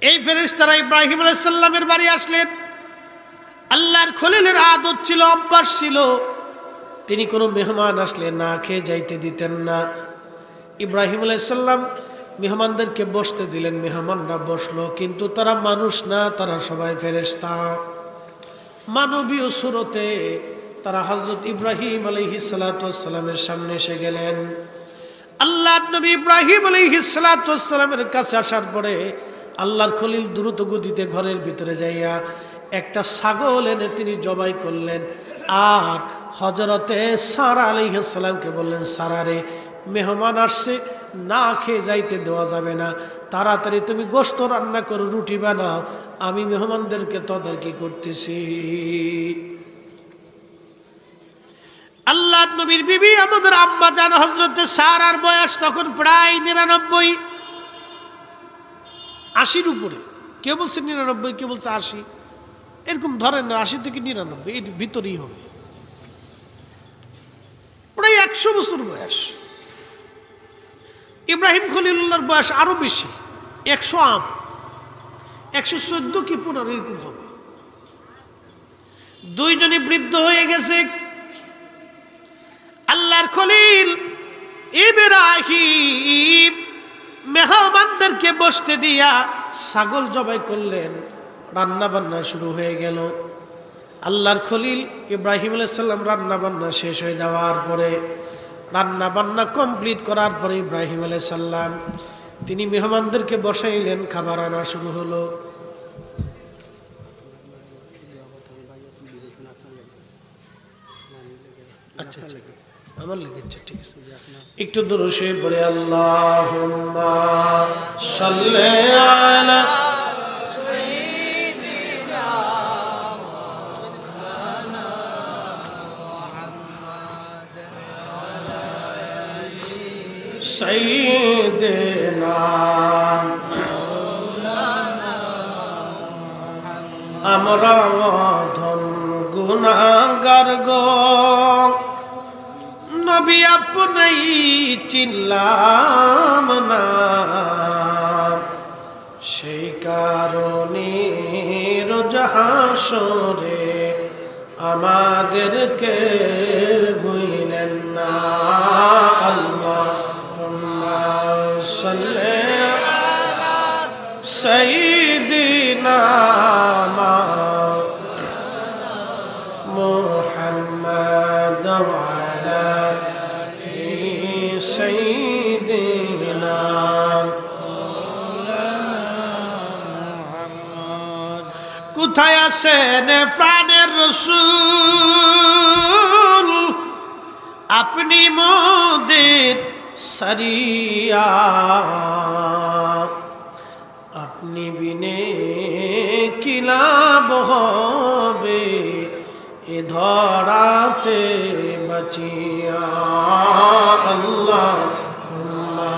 এই ফেরেশতারা ইব্রাহিম আলাইহিস সালামের বাড়ি আসলেন। আল্লাহর খলিলের আদত ছিল, অভ্যাস ছিল, তিনি কোনো মেহমান আসলে না খেয়ে যাইতে দিতেন না। ইব্রাহিম আলাইহিস সালাম মেহমানদেরকে বসতে দিলেন, মেহমানরা বসলো, কিন্তু তারা মানুষ না, তারা সবাই ফেরেশতা। মানবীয় সুরতে তারা হযরত ইব্রাহিম আলাইহিস সালাতু ওয়াস সালামের সামনে এসে গেলেন। আল্লাহর নবী ইব্রাহিম আলাইহিস সালাতু ওয়াস সালামের কাছে আসার পরে আল্লাহর খলিল দ্রুত গতিতে ঘরের ভিতরে যাইয়া একটা ছাগল এনে তিনি জবাই করলেন। আর হযরতে সারা আলাইহিস সালামকে বললেন, সারা রে, মেহমান আসছে, না খেয়ে যাইতে দেওয়া যাবে না, তাড়াতাড়ি তুমি গোশত রান্না করো, রুটি বানাও, আমি মেহমানদেরকে তদারকি করতেছি। আল্লাহর নবীর বিবি আমাদের আম্মা জান হযরতে সারার বয়স তখন প্রায় 99, 80-র উপরে। কেউ বলছে 99, কেউ বলছে 80, এরকম ধরেন না, 80 থেকে 99 এর ভিতরেই হবে, প্রায় 100 বছর বয়স। ইব্রাহিম খলিলুল্লাহর বয়স আরো বেশি, 100 আম, 114 কি 15 এরকম হবে। দুইজনই বৃদ্ধ হয়ে গেছে। আল্লাহর খলিল ইব্রাহিম মেহমানদেরকে বসতে দিয়া ছাগল জবাই করলেন, রান্না বান্না শুরু হয়ে গেল। আল্লাহর খলিল ইব্রাহিম আলাইহিস সালাম রান্না বান্না শেষ হয়ে যাওয়ার পরে, রান্না বান্না কমপ্লিট করার পরে ইব্রাহিম আলাইহিস সালাম তিনি মেহমানদেরকে বসাইলেন, খাবার আনা শুরু হলো। আচ্ছা আমার লেগেছে, ঠিক আছে, একটু দুরূদে পড়ে আল্লাহুম্মা সাল্লি আলা সাইয়্যিদিনা মাওলানা মুহাম্মদ ওয়া আলি সাইয়্যিদিনা মাওলানা মুহাম্মদ। আমরা অধম গুনাহগার গো নবী আপনি চিনলাম না, সেই কারণে রোজ হাসরে আমাদেরকে ভুলেন না। আল্লাহুম্মা সাল্লি আলা সাইয়্যিদিনা মুহাম্মদ ওয়া আলা সাইয়্যিদিনা মুহাম্মদ। কোথায় আছেন প্রাণের রাসূল, আপনি মোদের সারিয়া, আপনি বিনে কি লাভ হবে এ ধরাতে বাঁচিয়া। আল্লাহুম্মা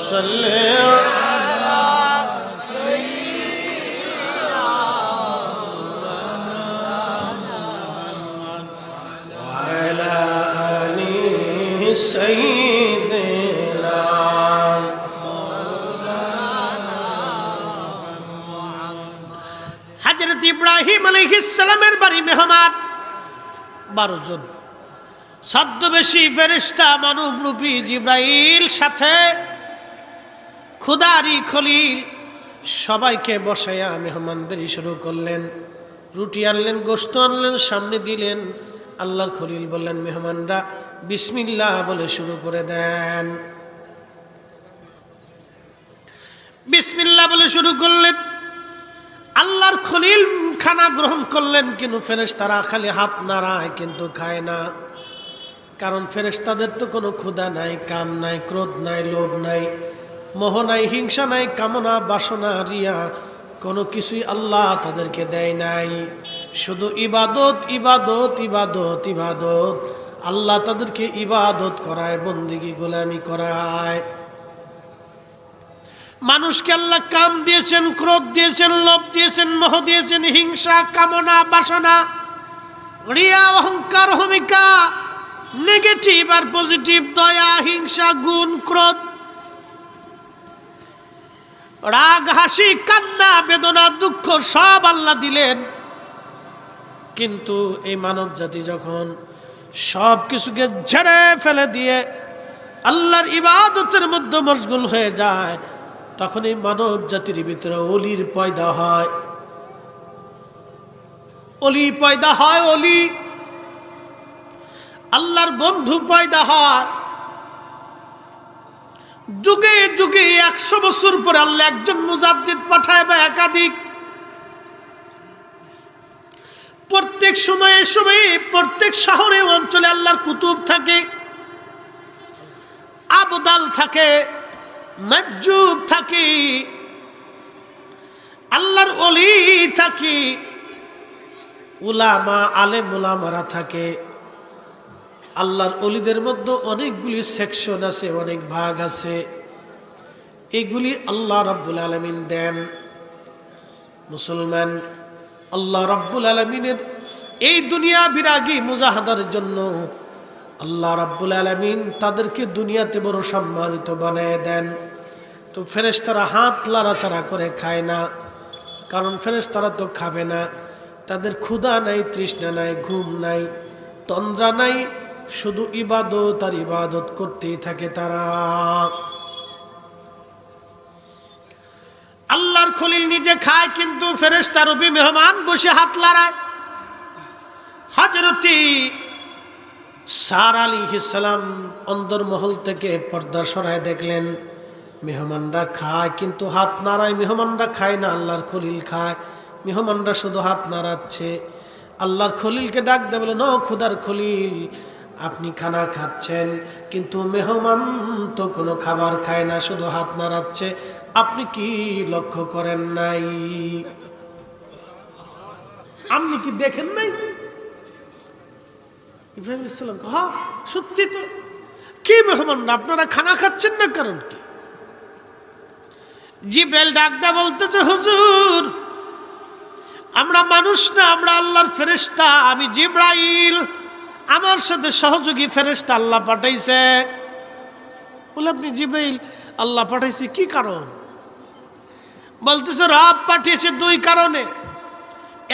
সাল্লি আলা সাইয়্যিদিনা মুহাম্মদ ওয়া আলা আলি সাইয়্যিদিনা মাওলানা মুহাম্মদ। হযরত ইব্রাহিম আলাইহিস সালামের বাড়ি মেহমান 12 জন, ছদ্মবেশী ফেরেশতা মানবরূপী জিবরাইল, সাথে খুদারি খলিল, সবাইকে বসাইয়া মেহমানদের শুরু করলেন। রুটি আনলেন, গোশত আনলেন, সামনে দিলেন। আল্লাহর খলিল বললেন, মেহমানরা বিসমিল্লাহ বলে শুরু করে দেন। বিসমিল্লাহ বলে শুরু করলেন। আল্লাহর খলিল খানা গ্রহণ করলেন, কিন্তু ফেরেশতারা খালি হাত নাড়ায় কিন্তু খায় না। কারণ ফেরেশতাদের তো কোনো ক্ষুধা নাই, কাম নাই, ক্রোধ নাই, লোভ নাই, মোহ নাই, হিংসা নাই, কামনা বাসনা রিয়া কোনো কিছুই আল্লাহ তাদেরকে দেয় নাই। শুধু ইবাদত ইবাদত ইবাদত ইবাদত। আল্লাহ তাদেরকে ইবাদত করায়, বন্দেগী গোলামি করায়। মানুষকে আল্লাহ কাম দিয়েছেন, ক্রোধ দিয়েছেন, লোভ দিয়েছেন, মোহ দিয়েছেন, হিংসা, কামনা বাসনা, রিয়া, অহংকার, অহমিকা, নেগেটিভ আর পজিটিভ, দয়া, হিংসা, গুণ, ক্রোধ। রাগ, হাসি, কান্না, বেদনা, দুঃখ সব আল্লাহ দিলেন। কিন্তু এই মানব জাতি যখন সব কিছুকে ঝেড়ে ফেলে দিয়ে আল্লাহর ইবাদতের মধ্যে মশগুল হয়ে যায়, তখন এই মানব জাতির ভিতরে অলির পয়দা হয়। অলি পয়দা হয়, অলি আল্লাহর বন্ধু পয়দা হয়। যুগে যুগে 100 বছর পরে আল্লাহ একজন মুজাদ্দিদ পাঠায় বা একাধিক। প্রত্যেক সময়ে সময়ে প্রত্যেক শহরে অঞ্চলে আল্লাহর কুতুব থাকে, আবদাল থাকে, মাজ্জুব থাকে, আল্লাহর ওলি থাকে, উলামা আলেম উলামারা থাকে। আল্লাহর ওলিদের মধ্যে অনেকগুলি সেকশন আছে, অনেক ভাগ আছে। এগুলি আল্লাহ রাব্বুল আলামিন দেন। মুসলমান আল্লাহ রাব্বুল আলামিনের এই দুনিয়া বিরাগী মুজাহাদার জন্য আল্লাহ রাব্বুল আলামিন তাদেরকে দুনিয়াতে বড় সম্মানিত বানায় দেন। তো ফেরেশতারা হাত লাড়াচাড়া করে খায় না, কারণ ফেরেশতারা তো খাবে না। তাদের ক্ষুধা নাই, তৃষ্ণা নাই, ঘুম নাই, তন্দ্রা নাই, শুধু ইবাদত আর ইবাদত করতেই থাকে তারা। আল্লাহর খলিল নিজে খায়, কিন্তু ফেরেশতা রূপী মেহমান বসে হাত লাড়ায়। হযরত সারা আলাইহিস সালাম অন্দরমহল থেকে পর্দা সরায় দেখলেন মেহমানরা খায় কিন্তু হাত নাড়ায়। মেহমানরা খায় না, আল্লাহর খলিল খায়। মেহমানরা শুধু হাত নাড়াচ্ছে। আল্লাহর খলিলকে ডাক দিয়ে বলে, নো খোদার খলিল, আপনি খানা খাচ্ছেন কিন্তু মেহমান তো কোনো খাবার খায় না, শুধু হাত নাড়াচ্ছে। আপনি কি লক্ষ্য করেন নাই? আপনি কি দেখেন নাই? ইব্রাহিম আলাইহিস সালাম, হ্যাঁ সত্যি তো। কি মেহমান, আপনারা খানা খাচ্ছেন না, কারণ কি? জিবরাইল ডাক দেয়া বলতেছে, হুজুর আমরা মানুষ না, আমরা আল্লাহর ফেরেশতা। আমি জিবরাইল, আমার সাথে সহযোগী ফেরেশতা আল্লাহ পাঠাইছে। বলে, আপনি জিবরাইল, আল্লাহ পাঠাইছে কি কারণ? বলতেছে, রব পাঠিয়েছে 2 কারণে।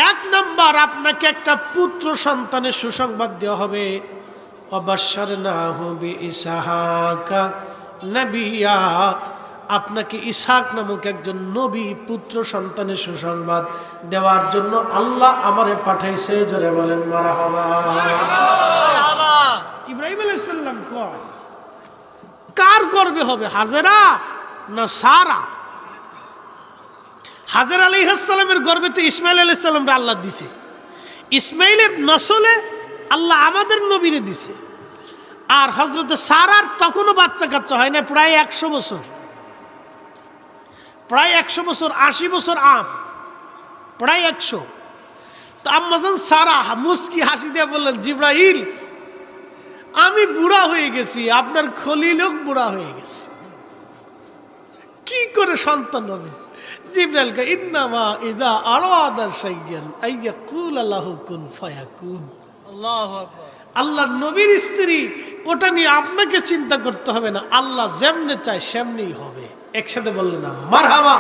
1 নাম্বার, আপনাকে একটা পুত্র সন্তানের সুসংবাদ দেওয়া হবে। অবাশশারনাহু বিইসহাকা নবিয়্যা, আপনাকে ইসহাক নামক একজন নবী পুত্র সন্তানের সুসংবাদ দেওয়ার জন্য আল্লাহ আমারে পাঠাইছে। জোরে বলেন মারহাবা। ইব্রাহিম আলাইহিস সালাম কয়, কার গর্ভে হবে, হাজেরা না সারা? হাজেরা আলাইহিস সালামের গর্ভে তো ইসমাইল আলাইহিস সালামকে আল্লাহ দিছে। ইসমাইলের নসলে আল্লাহ আমাদের নবীরে দিছে। আর হযরত সারার তখনও বাচ্চা কাচ্চা হয় না, প্রায় 100 বছর, প্রায় 100 বছর, 80 বছর আম, প্রায় 100। তো আম্মাজান সারা মুস্কি হাসি দিয়ে বললেন, জিবরাইল আমি বুড়া হয়ে গেছি, আপনার খলিলও বুড়া হয়ে গেছে, কি করে সন্তান হবে? জিবরাইল কে, ইন্নামা ইযা আরাদা শাইয়ান আইয়াকুল লাহু কুন ফায়াকুন। আল্লাহু আকবার। আল্লাহর নবীর স্ত্রী, ওটা নিয়ে আপনাকে চিন্তা করতে হবে না, আল্লাহ যেমনে চায় সেমনেই হবে। একসাথে বললেন না মারহাবা।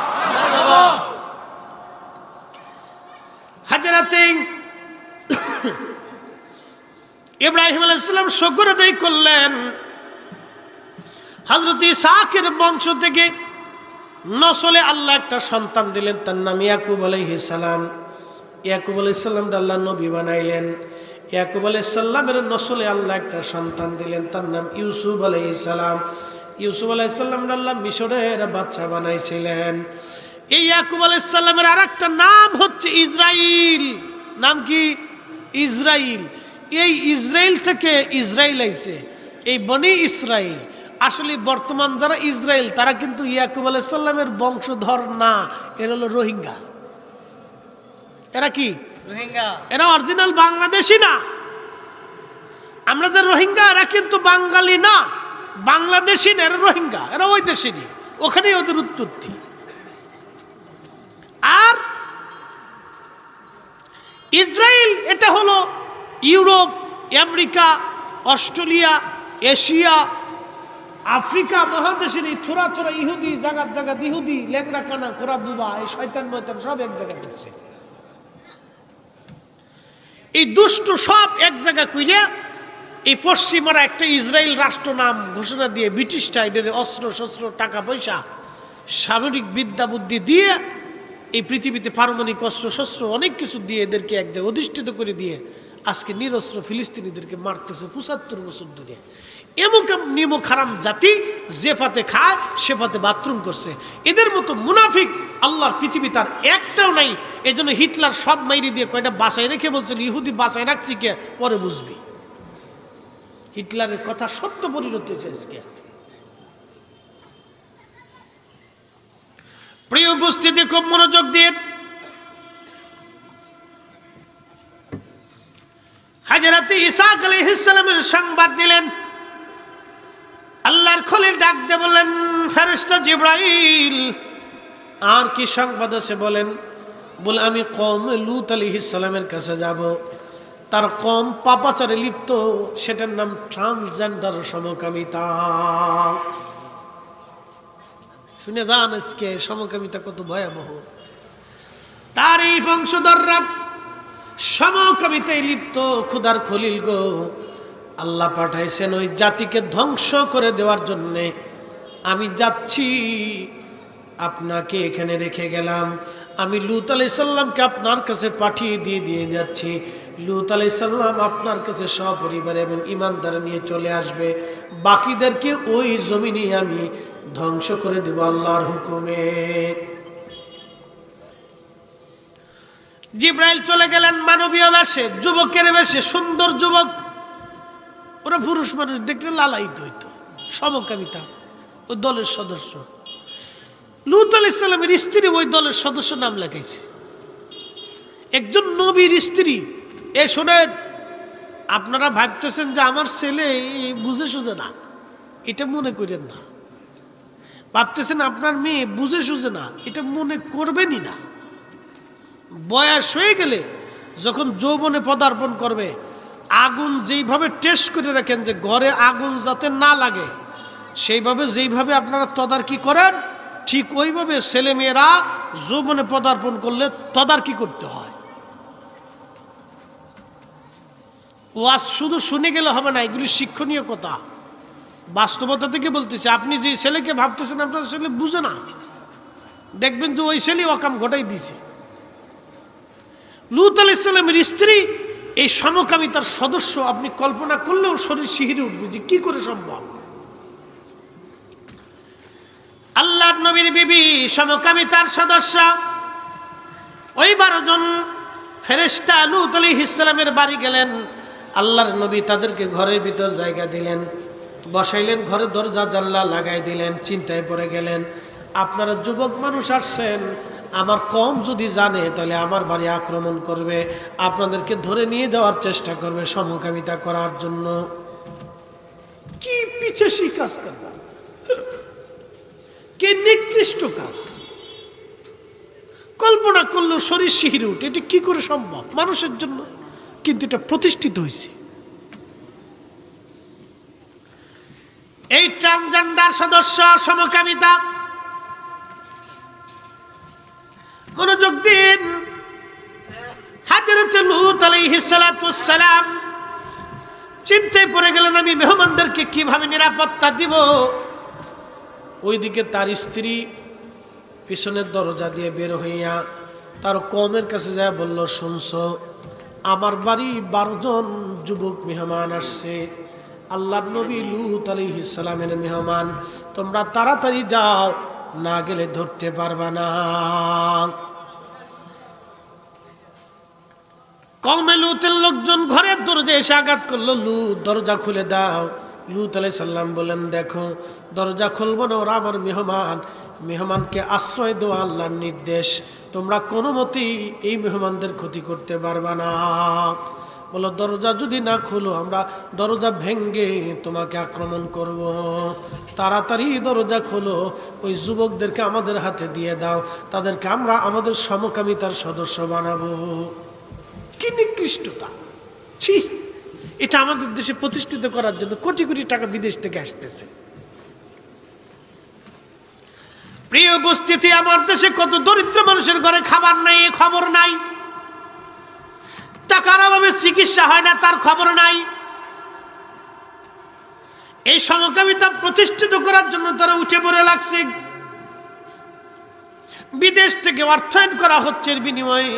হাজরাতে ইব্রাহিম আলাইহিস সালাম শুকর আদায় করলেন। হযরত ইসহাকের বংশ থেকে নসলে আল্লাহ একটা সন্তান দিলেন, তার নাম ইয়াকুব আলাইহিস সালাম। ইয়াকুব আলাইহিস সালামকে আল্লাহ নবী বানাইলেন। ইয়াকুব আলাইহিস সালামের নসলে আল্লাহ একটা সন্তান দিলেন, তার নাম ইউসুফ আলাইহিস সালাম। ইউসুফ আলাইহিস সালামকে আল্লাহ মিশরের বাদশা বানাইছিলেন। এই ইয়াকুব আলাইহিস সালামের আরেকটা নাম হচ্ছে ইসরাইল। নাম কি? ইসরাইল। এই ইসরাইল থেকে ইসরাইল আইছে, এই বনি ইসরাইল। আসলে বর্তমান যারা ইসরাইল তারা কিন্তু ইয়াকুব আলাইহিস সালামের বংশধর না, এরা হলো রোহিঙ্গা। এরা কি? রোহিঙ্গা। এরা অরিজিনাল বাংলাদেশি না। আমরা যে রোহিঙ্গা, এরা কিন্তু বাঙালি না, বাংলাদেশি না, এরা রোহিঙ্গা, এরা ওই দেশেরই, ওখানেই ওদের উৎপত্তি। আর ইসরায়েল এটা হলো Europe, America, Australia, Asia, Africa মহাদেশের এই থোড়া থোড়া ইহুদি জাগাত জাগাত ইহুদি লেংরা কানা খোরা বুবা এই শয়তান ময়তান সব এক জায়গায় করছে। এই দুষ্ট সব এক জায়গায় কইরা এই পশ্চিমারা একটা ইসরায়েল রাষ্ট্র নাম ঘোষণা দিয়ে ব্রিটিশটা এদের অস্ত্র শস্ত্র টাকা পয়সা সামরিক বিদ্যা বুদ্ধি দিয়ে এই পৃথিবীতে পারমাণবিক অস্ত্র শস্ত্র অনেক কিছু দিয়ে এদেরকে এক জায়গায় অধিষ্ঠিত করে দিয়ে আজকে নিরস্ত্র ফিলিস্তিনিদেরকে মারতেছে ৭৫ বছর ধরে। এমন নিমক হারাম জাতি যে ফাতে খায় সে ফাতে বাথরুম করছে। এদের মতো মুনাফিক আল্লাহর পৃথিবী তার একটাও নাই। এই জন্য হিটলার সব মাইরি দিয়ে কয়টা বাসায় রেখে বলছিল ইহুদি বাসায় রাখছি কে পরে বুঝবি। হিটলারের কথা সত্য পরিণত হয়েছে আজকে। প্রিয় উপস্থিতি, খুব মনোযোগ দিয়ে হযরত ঈসা আলাইহিস সালামের সংবাদ দিলেন। আল্লাহর খলিল ডাক দিয়ে বললেন, ফেরেশতা জিবরাইল আর কি সংবাদ আছে বলেন। বলে আমি কওম লূত আলাইহিস সালামের কাছে যাব। তার কম পাপাচারে লিপ্ত, সেটার নাম ট্রান্সজেন্ডার সমকামিতা। শুনে যান আজকে সমকামিতা কত ভয়াবহ। তার এই বংশধররা সমকামিতায় লিপ্ত। খুদার খলিল গো, আল্লাহ পাঠাইছেন ওই জাতিকে ধ্বংস করে দেওয়ার জন্যে। আমি যাচ্ছি, আপনাকে এখানে রেখে গেলাম। আমি লূত আলাইহিস সালামকে আপনার কাছে পাঠিয়ে দিয়ে যাচ্ছি। লূত আলাইহিস সালাম আপনার কাছে সপরিবারে এবং ঈমানদার নিয়ে চলে আসবে। বাকিদেরকে ওই জমিনে আমি ধ্বংস করে দেব আল্লাহর হুকুমে। জিবরাইল চলে গেলেন মানবীয় বেশে, যুবকের বেশে, সুন্দর যুবক। ওরা পুরুষ মানুষ দেখলে লালায়িত হইতো। সমকামিতা, ওই দলের সদস্য। লূত আলাইহিস সালামের স্ত্রী ওই দলের সদস্য নাম লেখাইছে। একজন নবীর স্ত্রী। এ শোনেন, আপনারা ভাবতেছেন যে আমার ছেলে বুঝে সুঝে না, এটা মনে করেন না। ভাবতেছেন আপনার মেয়ে বুঝে সুঝে না, এটা মনে করবেনই না। বয়স হয়ে গেলে যখন যৌবনে পদার্পণ করবে, আগুন যেইভাবে টেস্ট করে রাখেন যে ঘরে আগুন যাতে না লাগে, সেইভাবে যেইভাবে আপনারা তদারকি করেন, ঠিক ওইভাবে ছেলে মেয়েরা যৌবনে পদার্পণ করলে তদারকি করতে হয়। ওয়াজ শুধু শুনে গেলে হবে না, এগুলি শিক্ষণীয় কথা। বাস্তবতা থেকে বলতেছে, আপনি যে ছেলেকে ভাবতেছেন আপনার ছেলে বুঝে না, দেখবেন যে ওই ছেলে অকাম ঘটাই দিছে। লূত আলাইহিস সালামের স্ত্রী এই সমকামিতার সদস্য। আপনি কল্পনা করলেও শরীর শিহরে উঠবে যে কি করে সম্ভব। আল্লাহর নবীর বিবি সমকামিতার সদস্য। ওই 12 জন ফেরেশতা লূত আলাইহিস সালামের বাড়ি গেলেন। আল্লাহর নবী তাদেরকে ঘরের ভিতর জায়গা দিলেন, বসাইলেন, ঘরে দরজা জানলা লাগাই দিলেন। চিন্তায় পড়ে গেলেন, আপনারা যুবক মানুষ আসছেন, আমার কম যদি জানে তাহলে আমার বাড়ি আক্রমণ করবে, আপনাদেরকে ধরে নিয়ে যাওয়ার চেষ্টা করবে সমকামিতা করার জন্য। কি পিছে সেই কাজ করবে, কি নিকৃষ্ট কাজ। কল্পনা করলেও শরীর শিহরে উঠে, এটা কি করে সম্ভব মানুষের জন্য, কিন্তু এটা প্রতিষ্ঠিত হয়েছে। এই ট্রান্সজেন্ডার সদস্য সমকামিতা। মনোযোগ দিন। হযরত লূত আলাইহিস সালাতুস সালাম চিন্তায় পড়ে গেলেন, আমি মেহমানদেরকে কিভাবে নিরাপত্তা দিব। ওইদিকে তার স্ত্রী পিছনের দরজা দিয়ে বের হইয়া তার কওমের কাছে যায় বলল, শুনছো, আমার বাড়ি 12 জন যুবক মেহমান আসছে, আল্লাহর নবী লূত আলাইহিস সালামের মেহমান। তোমরা তাড়াতাড়ি যাও, না গেলে ধরতে পারবা না। কওমে লূতের লোকজন ঘরের দরজায় এসে আঘাত করলো, লূত দরজা খুলে দাও। লূত আলাইহিস সালাম বলেন, দেখো দরজা খুলবো না, ওরা আমার মেহমান, মেহমানকে আশ্রয় দেওয়া আল্লাহর নির্দেশ, তোমরা কোনো মতেই এই মেহমানদের ক্ষতি করতে পারবা না। বলো, দরজা যদি না খুলো আমরা দরজা ভেঙ্গে তোমাকে আক্রমণ করব। তাড়াতাড়ি দরজা খোলো, ওই যুবকদেরকে আমাদের হাতে দিয়ে দাও, তাদেরকে আমরা আমাদের সমকামিতার সদস্য বানাবো। কি নিকৃষ্টতা! ছি, এটা আমাদের দেশে প্রতিষ্ঠিত করার জন্য কোটি কোটি টাকা বিদেশ থেকে আসতেছে। প্রিয় উপস্থিতি, আমার দেশে কত দরিদ্র মানুষের ঘরে খাবার নাই, এ খবর নাই। টাকার অভাবে চিকিৎসা হয় না, তার খবর নাই। এই সমকামিতা প্রতিষ্ঠিত করার জন্য তারা উঠে পড়ে লাগছে। বিদেশ থেকে অর্থায়ন করা হচ্ছে, এর বিনিময়ে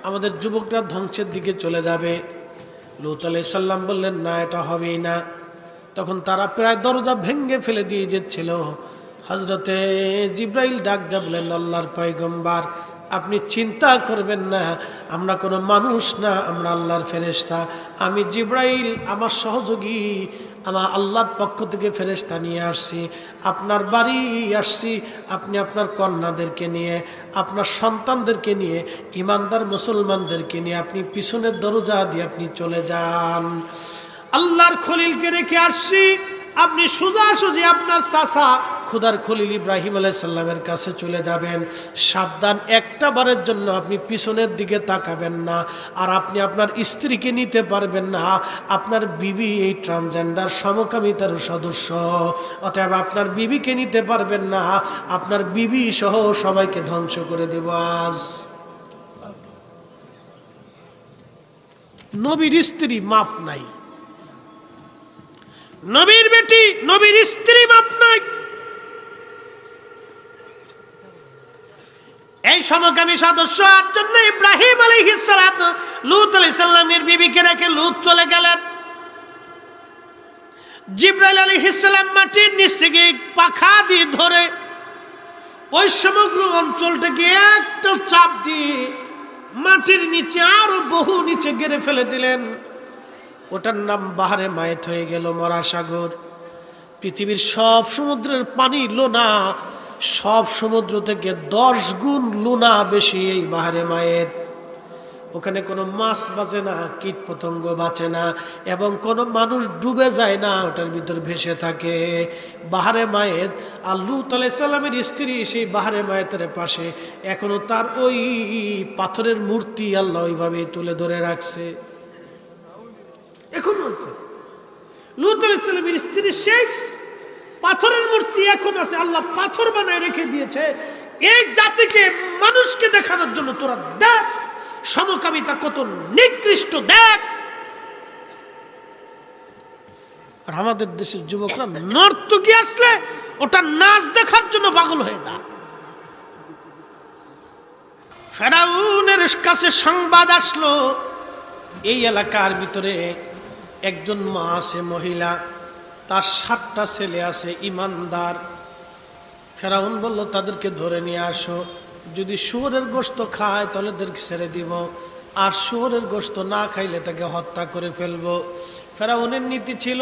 আমাদের যুবকরা ধ্বংসের দিকে চলে যাবে। লূত আলাইহিস সালাম বললেন, না, এটা হবেই না। তখন তারা প্রায় দরজা ভেঙে ফেলে দিয়ে যাচ্ছিল। হযরতে জিবরাইল ডাক দিয়ে বলেন, আল্লাহর পয়গম্বর, আপনি চিন্তা করবেন না, আমরা কোনো মানুষ না, আমরা আল্লাহর ফেরেশতা। আমি জিবরাইল, আমার সহযোগী, আমার আল্লাহর পক্ষ থেকে ফেরেশতা নিয়ে আসছি, আপনার বাড়ি আসছি। আপনি আপনার কন্যাদেরকে নিয়ে, আপনার সন্তানদেরকে নিয়ে, ইমানদার মুসলমানদেরকে নিয়ে আপনি পিছনের দরজা দিয়ে আপনি চলে যান। আল্লাহর খলিলকে রেখে আসছি, আপনি সোজাসুজি আপনার চাচা খোদার খলিল ইব্রাহিম আলাইহিস সালামের কাছে চলে যাবেন। সাবধান, একটা বারের জন্য আপনি পিছনের দিকে তাকাবেন না। আর আপনি আপনার স্ত্রীকে নিতে পারবেন না, আপনার বিবি এই ট্রান্সজেন্ডার সমকামিতার সদস্য, অতএব আপনার বিবিকে নিতে পারবেন না। আপনার বিবি সহ সবাইকে ধ্বংস করে দেব আজ। নবীর স্ত্রী মাফ নাই, নবীর বেটি, নবীর স্ত্রী মাপ নাই। এই সমকামী সদস্য আর জন্য ইব্রাহিম আলাইহিস সালাত লূত আলাইহিস সালামের বিবিকে রেখে লূত চলে গেলেন। জিবরাইল আলাইহিস সালাম মাটির নিচ থেকে পাখা দিয়ে ধরে ওই সমগ্র অঞ্চলটাকে একটা চাপ দিয়ে মাটির নিচে আরো বহু নিচে গেড়ে ফেলে দিলেন। ওটার নাম বাহারে মায়েত হয়ে গেল, মরা সাগর। পৃথিবীর সব সমুদ্রের পানি লোনা, সব সমুদ্র থেকে 10 গুণ লোনা বেশি এই বাহারে মায়ের। ওখানে কোনো মাছ বাঁচে না, কীট পতঙ্গ বাঁচে না, এবং কোনো মানুষ ডুবে যায় না, ওটার ভিতর ভেসে থাকে। বাহারে মায়েত। আর লূত আলাইহিস সালামের স্ত্রী সেই বাহারে মায়েতের পাশে এখনো তার ওই পাথরের মূর্তি আল্লাহ ওইভাবে তুলে ধরে রাখছে। এখন আছে লূত আলাইহিস সালামের স্ত্রী সেই পাথরের মূর্তি এখন আছে, আল্লাহ পাথর বানায় রেখে দিয়েছে এই জাতিকে, মানুষকে দেখানোর জন্য। তোরা দেখ সমকামিতা কত নিকৃষ্ট, দেখ। আর আমাদের দেশের যুবকরা নর্তকী আসলে ওটা নাচ দেখার জন্য পাগল হয়ে যায়। ফেরাউনের কাছে সংবাদ আসলো, এই এলাকার ভিতরে একজন মা আছে, মহিলা, তার 7টা ছেলে আছে ইমানদার। ফেরাউন বলল, তাদেরকে ধরে নিয়ে আসো, যদি শুয়োরের গোশত খায় তাহলে তাদেরকে ছেড়ে দিব, আর শুয়োরের গোশত না খাইলে তাকে হত্যা করে ফেলবো। ফেরাউনের নীতি ছিল,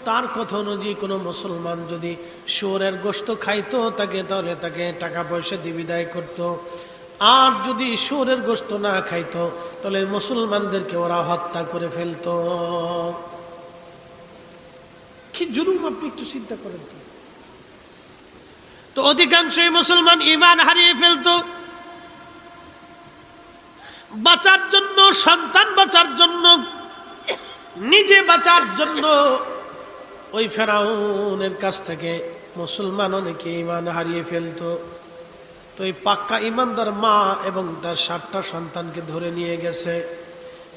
তার কথা অনুযায়ী কোনো মুসলমান যদি শুয়োরের গোশত খাইতো তাহলে তাকে টাকা পয়সা দিয়ে বিদায় করতো, আর যদি শুয়োরের গোশত না খাইতো তাহলে মুসলমানদেরকে ওরা হত্যা করে ফেলতো। কি জুলুম, আপনি একটু চিন্তা করেন তো। তো অধিকাংশই মুসলমান ঈমান হারিয়ে ফেলতো। বাঁচার জন্য, সন্তান বাঁচার জন্য, নিজে বাঁচার জন্য ওই ফেরাউনের কাছ থেকে মুসলমান অনেকে ঈমান হারিয়ে ফেলতো। তো এই পাক্কা ঈমানদার মা এবং তার 7টা সন্তানকে ধরে নিয়ে গেছে।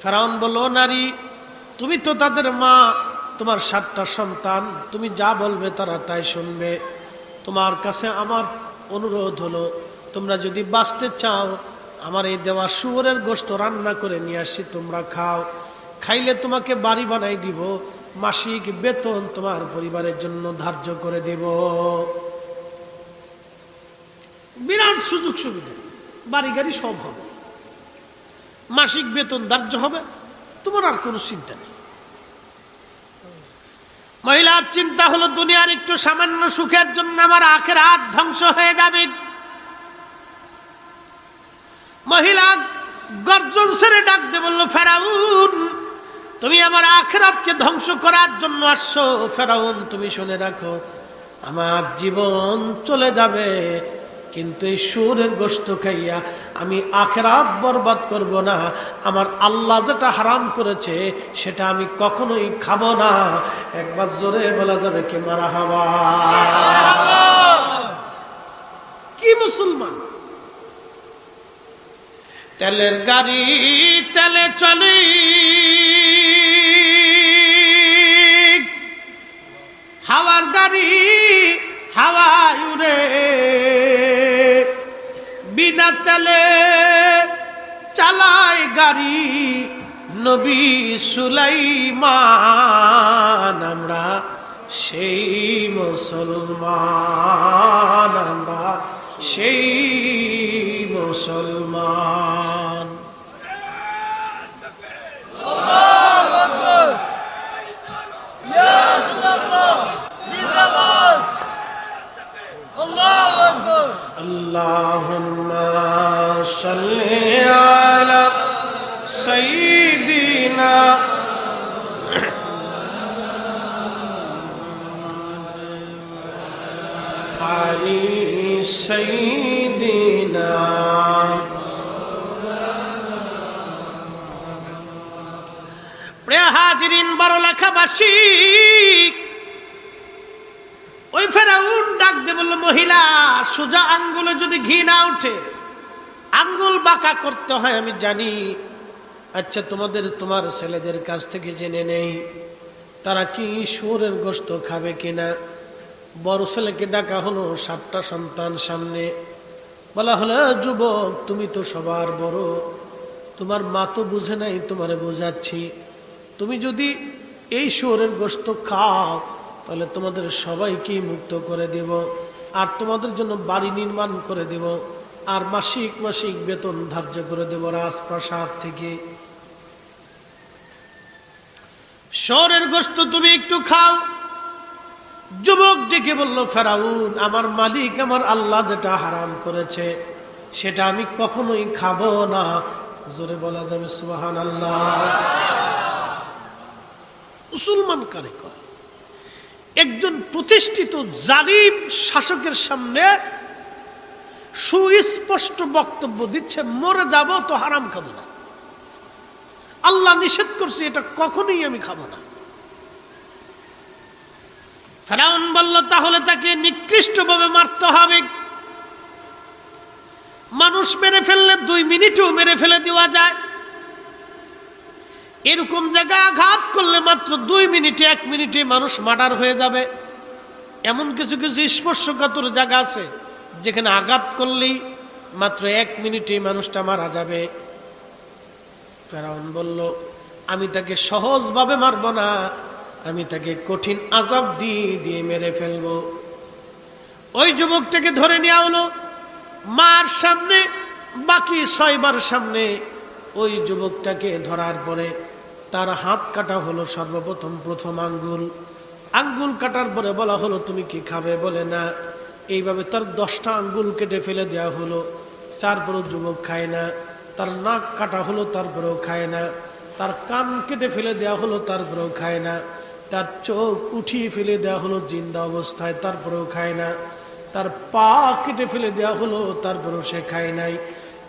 ফেরাউন বলল, নারী, তুমি তো তাদের মা, তোমার 7টা সন্তান, তুমি যা বলবে তারা তাই শুনবে। তোমার কাছে আমার অনুরোধ হলো, তোমরা যদি বাঁচতে চাও, আমার এই দেওয়া শুয়োরের গোশত রান্না করে নিয়ে আসি, তোমরা খাও। খাইলে তোমাকে বাড়ি বানাই দিব, মাসিক বেতন তোমার পরিবারের জন্য ধার্য করে দেব। বিরাট সুযোগ সুবিধা, বাড়ি গাড়ি সব হবে, মাসিক বেতন ধার্য হবে, তোমার আর কোনো চিন্তা নেই। মহিলার চিন্তা হলো, দুনিয়ার একটু সামান্য সুখের জন্য আমার আখিরাত ধ্বংস হয়ে যাবে। মহিলা গর্জন ছেড়ে ডাক দিয়ে বলল, ফেরাউন, তুমি আমার আখিরাতকে ধ্বংস করার জন্য আসছো। ফেরাউন, তুমি শুনে রাখো, আমার জীবন চলে যাবে, কিন্তু এই শুয়োরের গোশত খাইয়া আমি আখিরাত বরবাদ করব না। আমার আল্লাহ যেটা হারাম করেছে সেটা আমি কখনোই খাবো না। একবার জোরে বলা যাবে কি মারহাবা। কি মুসলমান? তেলের গাড়ি তেলে চলে, হাওয়ার গাড়ি হাওয়ায় উড়ে, বিনা তেলে চালায় গাড়ি নবী সুলাইমান। আমরা সেই মুসলমান, আমরা সেই মুসলমান। আল্লাহুম্মা সাল্লি আলা সাইয়্যিদিনা আলি সাইয়্যিদিনা। প্রিয় হাজিরিন, 12 লাখবাসী, ওই ফেরাউন ডাক দিয়ে বলল, মহিলা, সোজা আঙ্গুলে যদি ঘি না উঠে আঙ্গুল বাঁকা করতে হয় আমি জানি। আচ্ছা, তোমার ছেলেদের কাছ থেকে জেনে নেই তারা কি শুয়োরের গোশত খাবে কিনা। বড় ছেলেকে ডাকা হলো, 7টা সন্তান সামনে। বলা হলো, যুবক, তুমি তো সবার বড়, তোমার মা তো বুঝে নাই, তোমারে বোঝাচ্ছি। তুমি যদি এই শুয়োরের গোশত খাও তাহলে তোমাদের সবাইকে মুক্ত করে দেব, আর তোমাদের জন্য বাড়ি নির্মাণ করে দেব, আর মাসিক মাসিক বেতন ধার্য করে দেব রাজপ্রাসাদ থেকে। শুয়োরের গোশত তুমি একটু খাও। যুবক ডেকে বলল, ফেরাউন, আমার মালিক আমার আল্লাহ যেটা হারাম করেছে সেটা আমি কখনোই খাবো না। জোরে বলা যাবে সুবহানাল্লাহ। মুসলমান কারে কয়? একজন প্রতিষ্ঠিত জালিম শাসকের সামনে সুস্পষ্ট বক্তব্য দিচ্ছে, মরে যাব তো হারাম খাবো না, আল্লাহ নিষেধ করছে, এটা কখনোই আমি খাবো না। ফেরাউন বলল, তাহলে তাকে নিকৃষ্টভাবে মারতে হবে। মানুষ মেরে ফেললে 2 মিনিটেও মেরে ফেলে দেওয়া যায়, এরকম জায়গায় আঘাত করলে মাত্র 2 মিনিটে 1 মিনিটে মানুষ মার্ডার হয়ে যাবে। এমন কিছু কিছু স্পর্শকাতর জায়গা আছে যেখানে আঘাত করলেই মাত্র 1 মিনিটে মানুষটা মারা যাবে। ফেরাউন বলল, আমি তাকে সহজভাবে মারব না, আমি তাকে কঠিন আযাব দিয়ে দিয়ে মেরে ফেলবো। ওই যুবকটাকে ধরে নেওয়া হলো, মার সামনে, বাকি 6 বার সামনে। ওই যুবকটাকে ধরার পরে তার হাত কাটা হলো। সর্বপ্রথম প্রথম আঙ্গুল কাটার পরে বলা হলো, তুমি কি খাবে? বলে না। এইভাবে তার 10টা আঙ্গুল কেটে ফেলে দেওয়া হলো, তারপরেও যুবক খায় না। তার নাক কাটা হলো, তারপরেও খায় না। তার কান কেটে ফেলে দেওয়া হলো, তারপরেও খায় না। তার চোখ উঠিয়ে ফেলে দেওয়া হলো জিন্দা অবস্থায়, তারপরেও খায় না। তার পা কেটে ফেলে দেওয়া হলো, তারপরেও সে খায় নাই।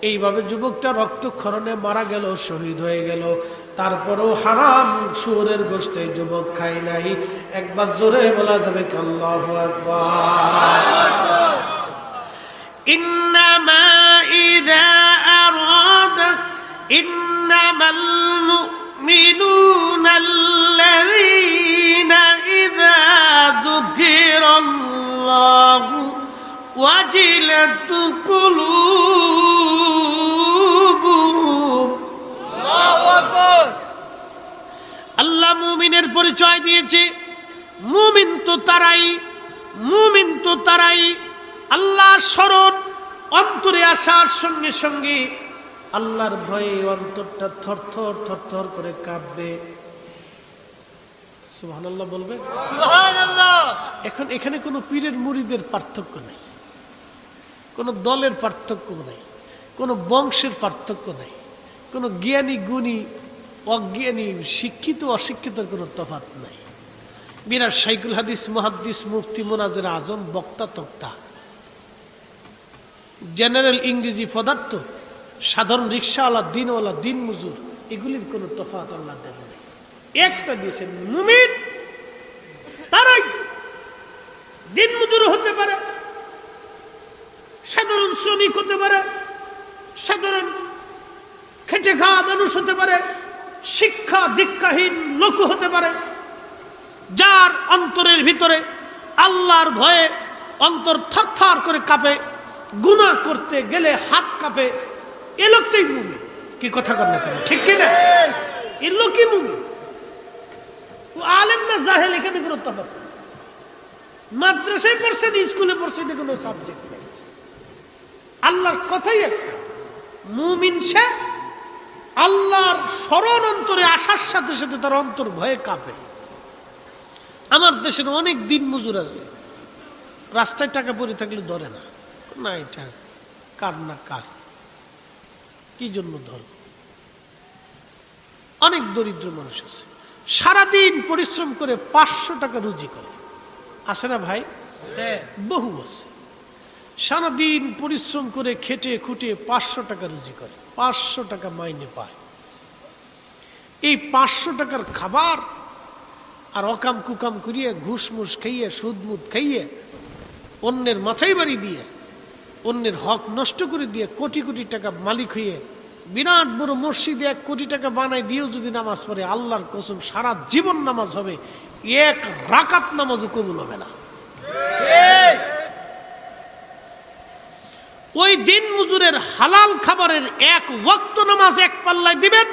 এইভাবে যুবকটা রক্তক্ষরণে মারা গেল, শহীদ হয়ে গেল। তারপরেও হারাম শুয়োরের গোশত যুবক খায় নাই। একবার জোরে বলা যাবে কি আল্লাহু আকবার। ইন্নামা ইযা আরাদা ইন্নামাল মুমিনুনা আল্লাযীনা ইযা যুকিরাল্লাহু ওয়াজিলাত কুলুবুহুম। আল্লাহু আকবার। আল্লাহ মুমিনের পরিচয় দিয়েছে। মুমিন তো তারাই আল্লাহর স্মরণ অন্তরে আসার সঙ্গে সঙ্গে আল্লাহর ভয়ে অন্তরটা থরথর করে কাঁপবে। সুবহানাল্লাহ বলবে। সুবহানাল্লাহ। এখন এখানে কোনো পীরের মুরিদের পার্থক্য নেই, কোনো দলের পার্থক্য নেই, কোনো বংশের পার্থক্য নেই, কোনো জ্ঞানী গুণী অজ্ঞানী শিক্ষিত অশিক্ষিতের কোনো তফাৎ নাই। বিরাট শাইখুল হাদিস মুহাদ্দিস মুফতি মুনাজ্জের আজম বক্তা তক্তা, জেনারেল ইংরেজি পদার্থ, সাধারণ রিক্সাওয়ালা, দিনওয়ালা, দিন মজুর, এগুলির কোনো তফাৎ আল্লাহ দেন নাই। একটা দিয়েছেন, মুমিন তারাই দিন মজুর হতে পারে, সাধারণ শ্রমিক হতে পারে, সাধারণ খেটে খাওয়া মানুষ হতে পারে, শিক্ষা দীক্ষাহীন লোক হতে পারে, যার অন্তরের ভিতরে আল্লাহর ভয়ে অন্তর থরথর করে কাঁপে, গুনাহ করতে গেলে হাত কাঁপে, এ লোকটাই মুমিন। কি কথা কর না কেন, ঠিক কিনা? এ লোকই মুমিন। ও আলেম না জাহেল এখানে কোনো তফাৎ নেই। মাদ্রাসায় পড়ছেন, স্কুলে পড়ছেন, কোনো সাবজেক্ট নেই। আল্লাহর কথাই একটা, মুমিন সে আল্লাহর স্মরণ অন্তরে আসার সাথে সাথে তার অন্তর ভয়ে কাঁপে। আমার দেশের অনেক দিন মজুর আছে, রাস্তায় টাকা পড়ে থাকলে ধরে না, না এটা কার না কার, কি জন্য ধরো? অনেক দরিদ্র মানুষ আছে, সারাদিন পরিশ্রম করে 500 টাকা রুজি করে, আছে না ভাই? বহু আছে, সারাদিন পরিশ্রম করে খেটে খুটে 500 টাকা রুজি করে, 500 টাকা মাইনে পায়। এই 500 টাকার খাবার আর অকাম কুকাম করিয়ে ঘুষ মুস খাইয়ে সুদ মুদ খাইয়ে অন্যের মাথায় বাড়ি দিয়ে অন্যের হক নষ্ট করে দিয়ে কোটি কোটি টাকা মালিক হয়ে বিরাট বড় মসজিদে 1 কোটি টাকা বানায় দিয়েও যদি নামাজ পড়ে, আল্লাহর কসম সারা জীবন নামাজ হবে, 1 রাকাত নামাজও কবুল হবে না। ওই দিন মজুরের হালাল খাবারের 1 ওয়াক্ত নামাজ 1 পাল্লায় দিবেন,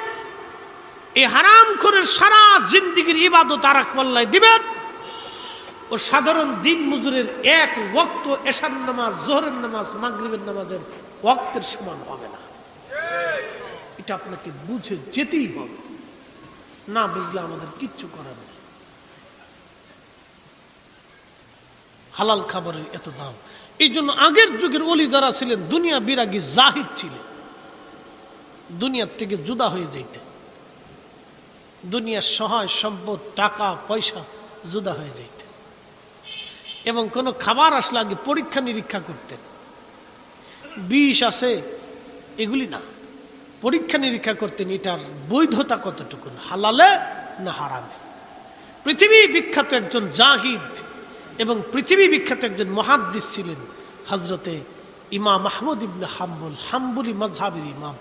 এই হারামখোরের সারা জিন্দেগীর ইবাদত আর 1 পাল্লায় দিবেন, ও সাধারণ দিন মজুরের 1 ওয়াক্ত এশার নামাজ, জোহরের নামাজ, মাগরিবের নামাজের ওয়াক্তের সমান হবে না। এটা আপনাকে বুঝে যেতেই হবে, না বুঝলে আমাদের কিচ্ছু করার নেই। হালাল খাবারের এত দাম, এই জন্য আগের যুগের ওলি যারা ছিলেন দুনিয়া বিরাগী জাহিদ ছিলেন, দুনিয়ার থেকে জুদা হয়ে যাইতেন, দুনিয়ার সহায় সম্পদ টাকা পয়সা জুদা হয়ে যাইতেন, এবং কোনো খাবার আসলে আগে পরীক্ষা নিরীক্ষা করতেন, বিষ আছে এগুলি না, পরীক্ষা নিরীক্ষা করতেন এটার বৈধতা কতটুকু, হালালে না হারামে। পৃথিবী বিখ্যাত একজন জাহিদ এবং পৃথিবী বিখ্যাত একজন মুহাদ্দিস ছিলেন হযরতে ইমাম আহমদ ইবনে হাম্বল, হাম্বলি মাযহাবের ইমাম,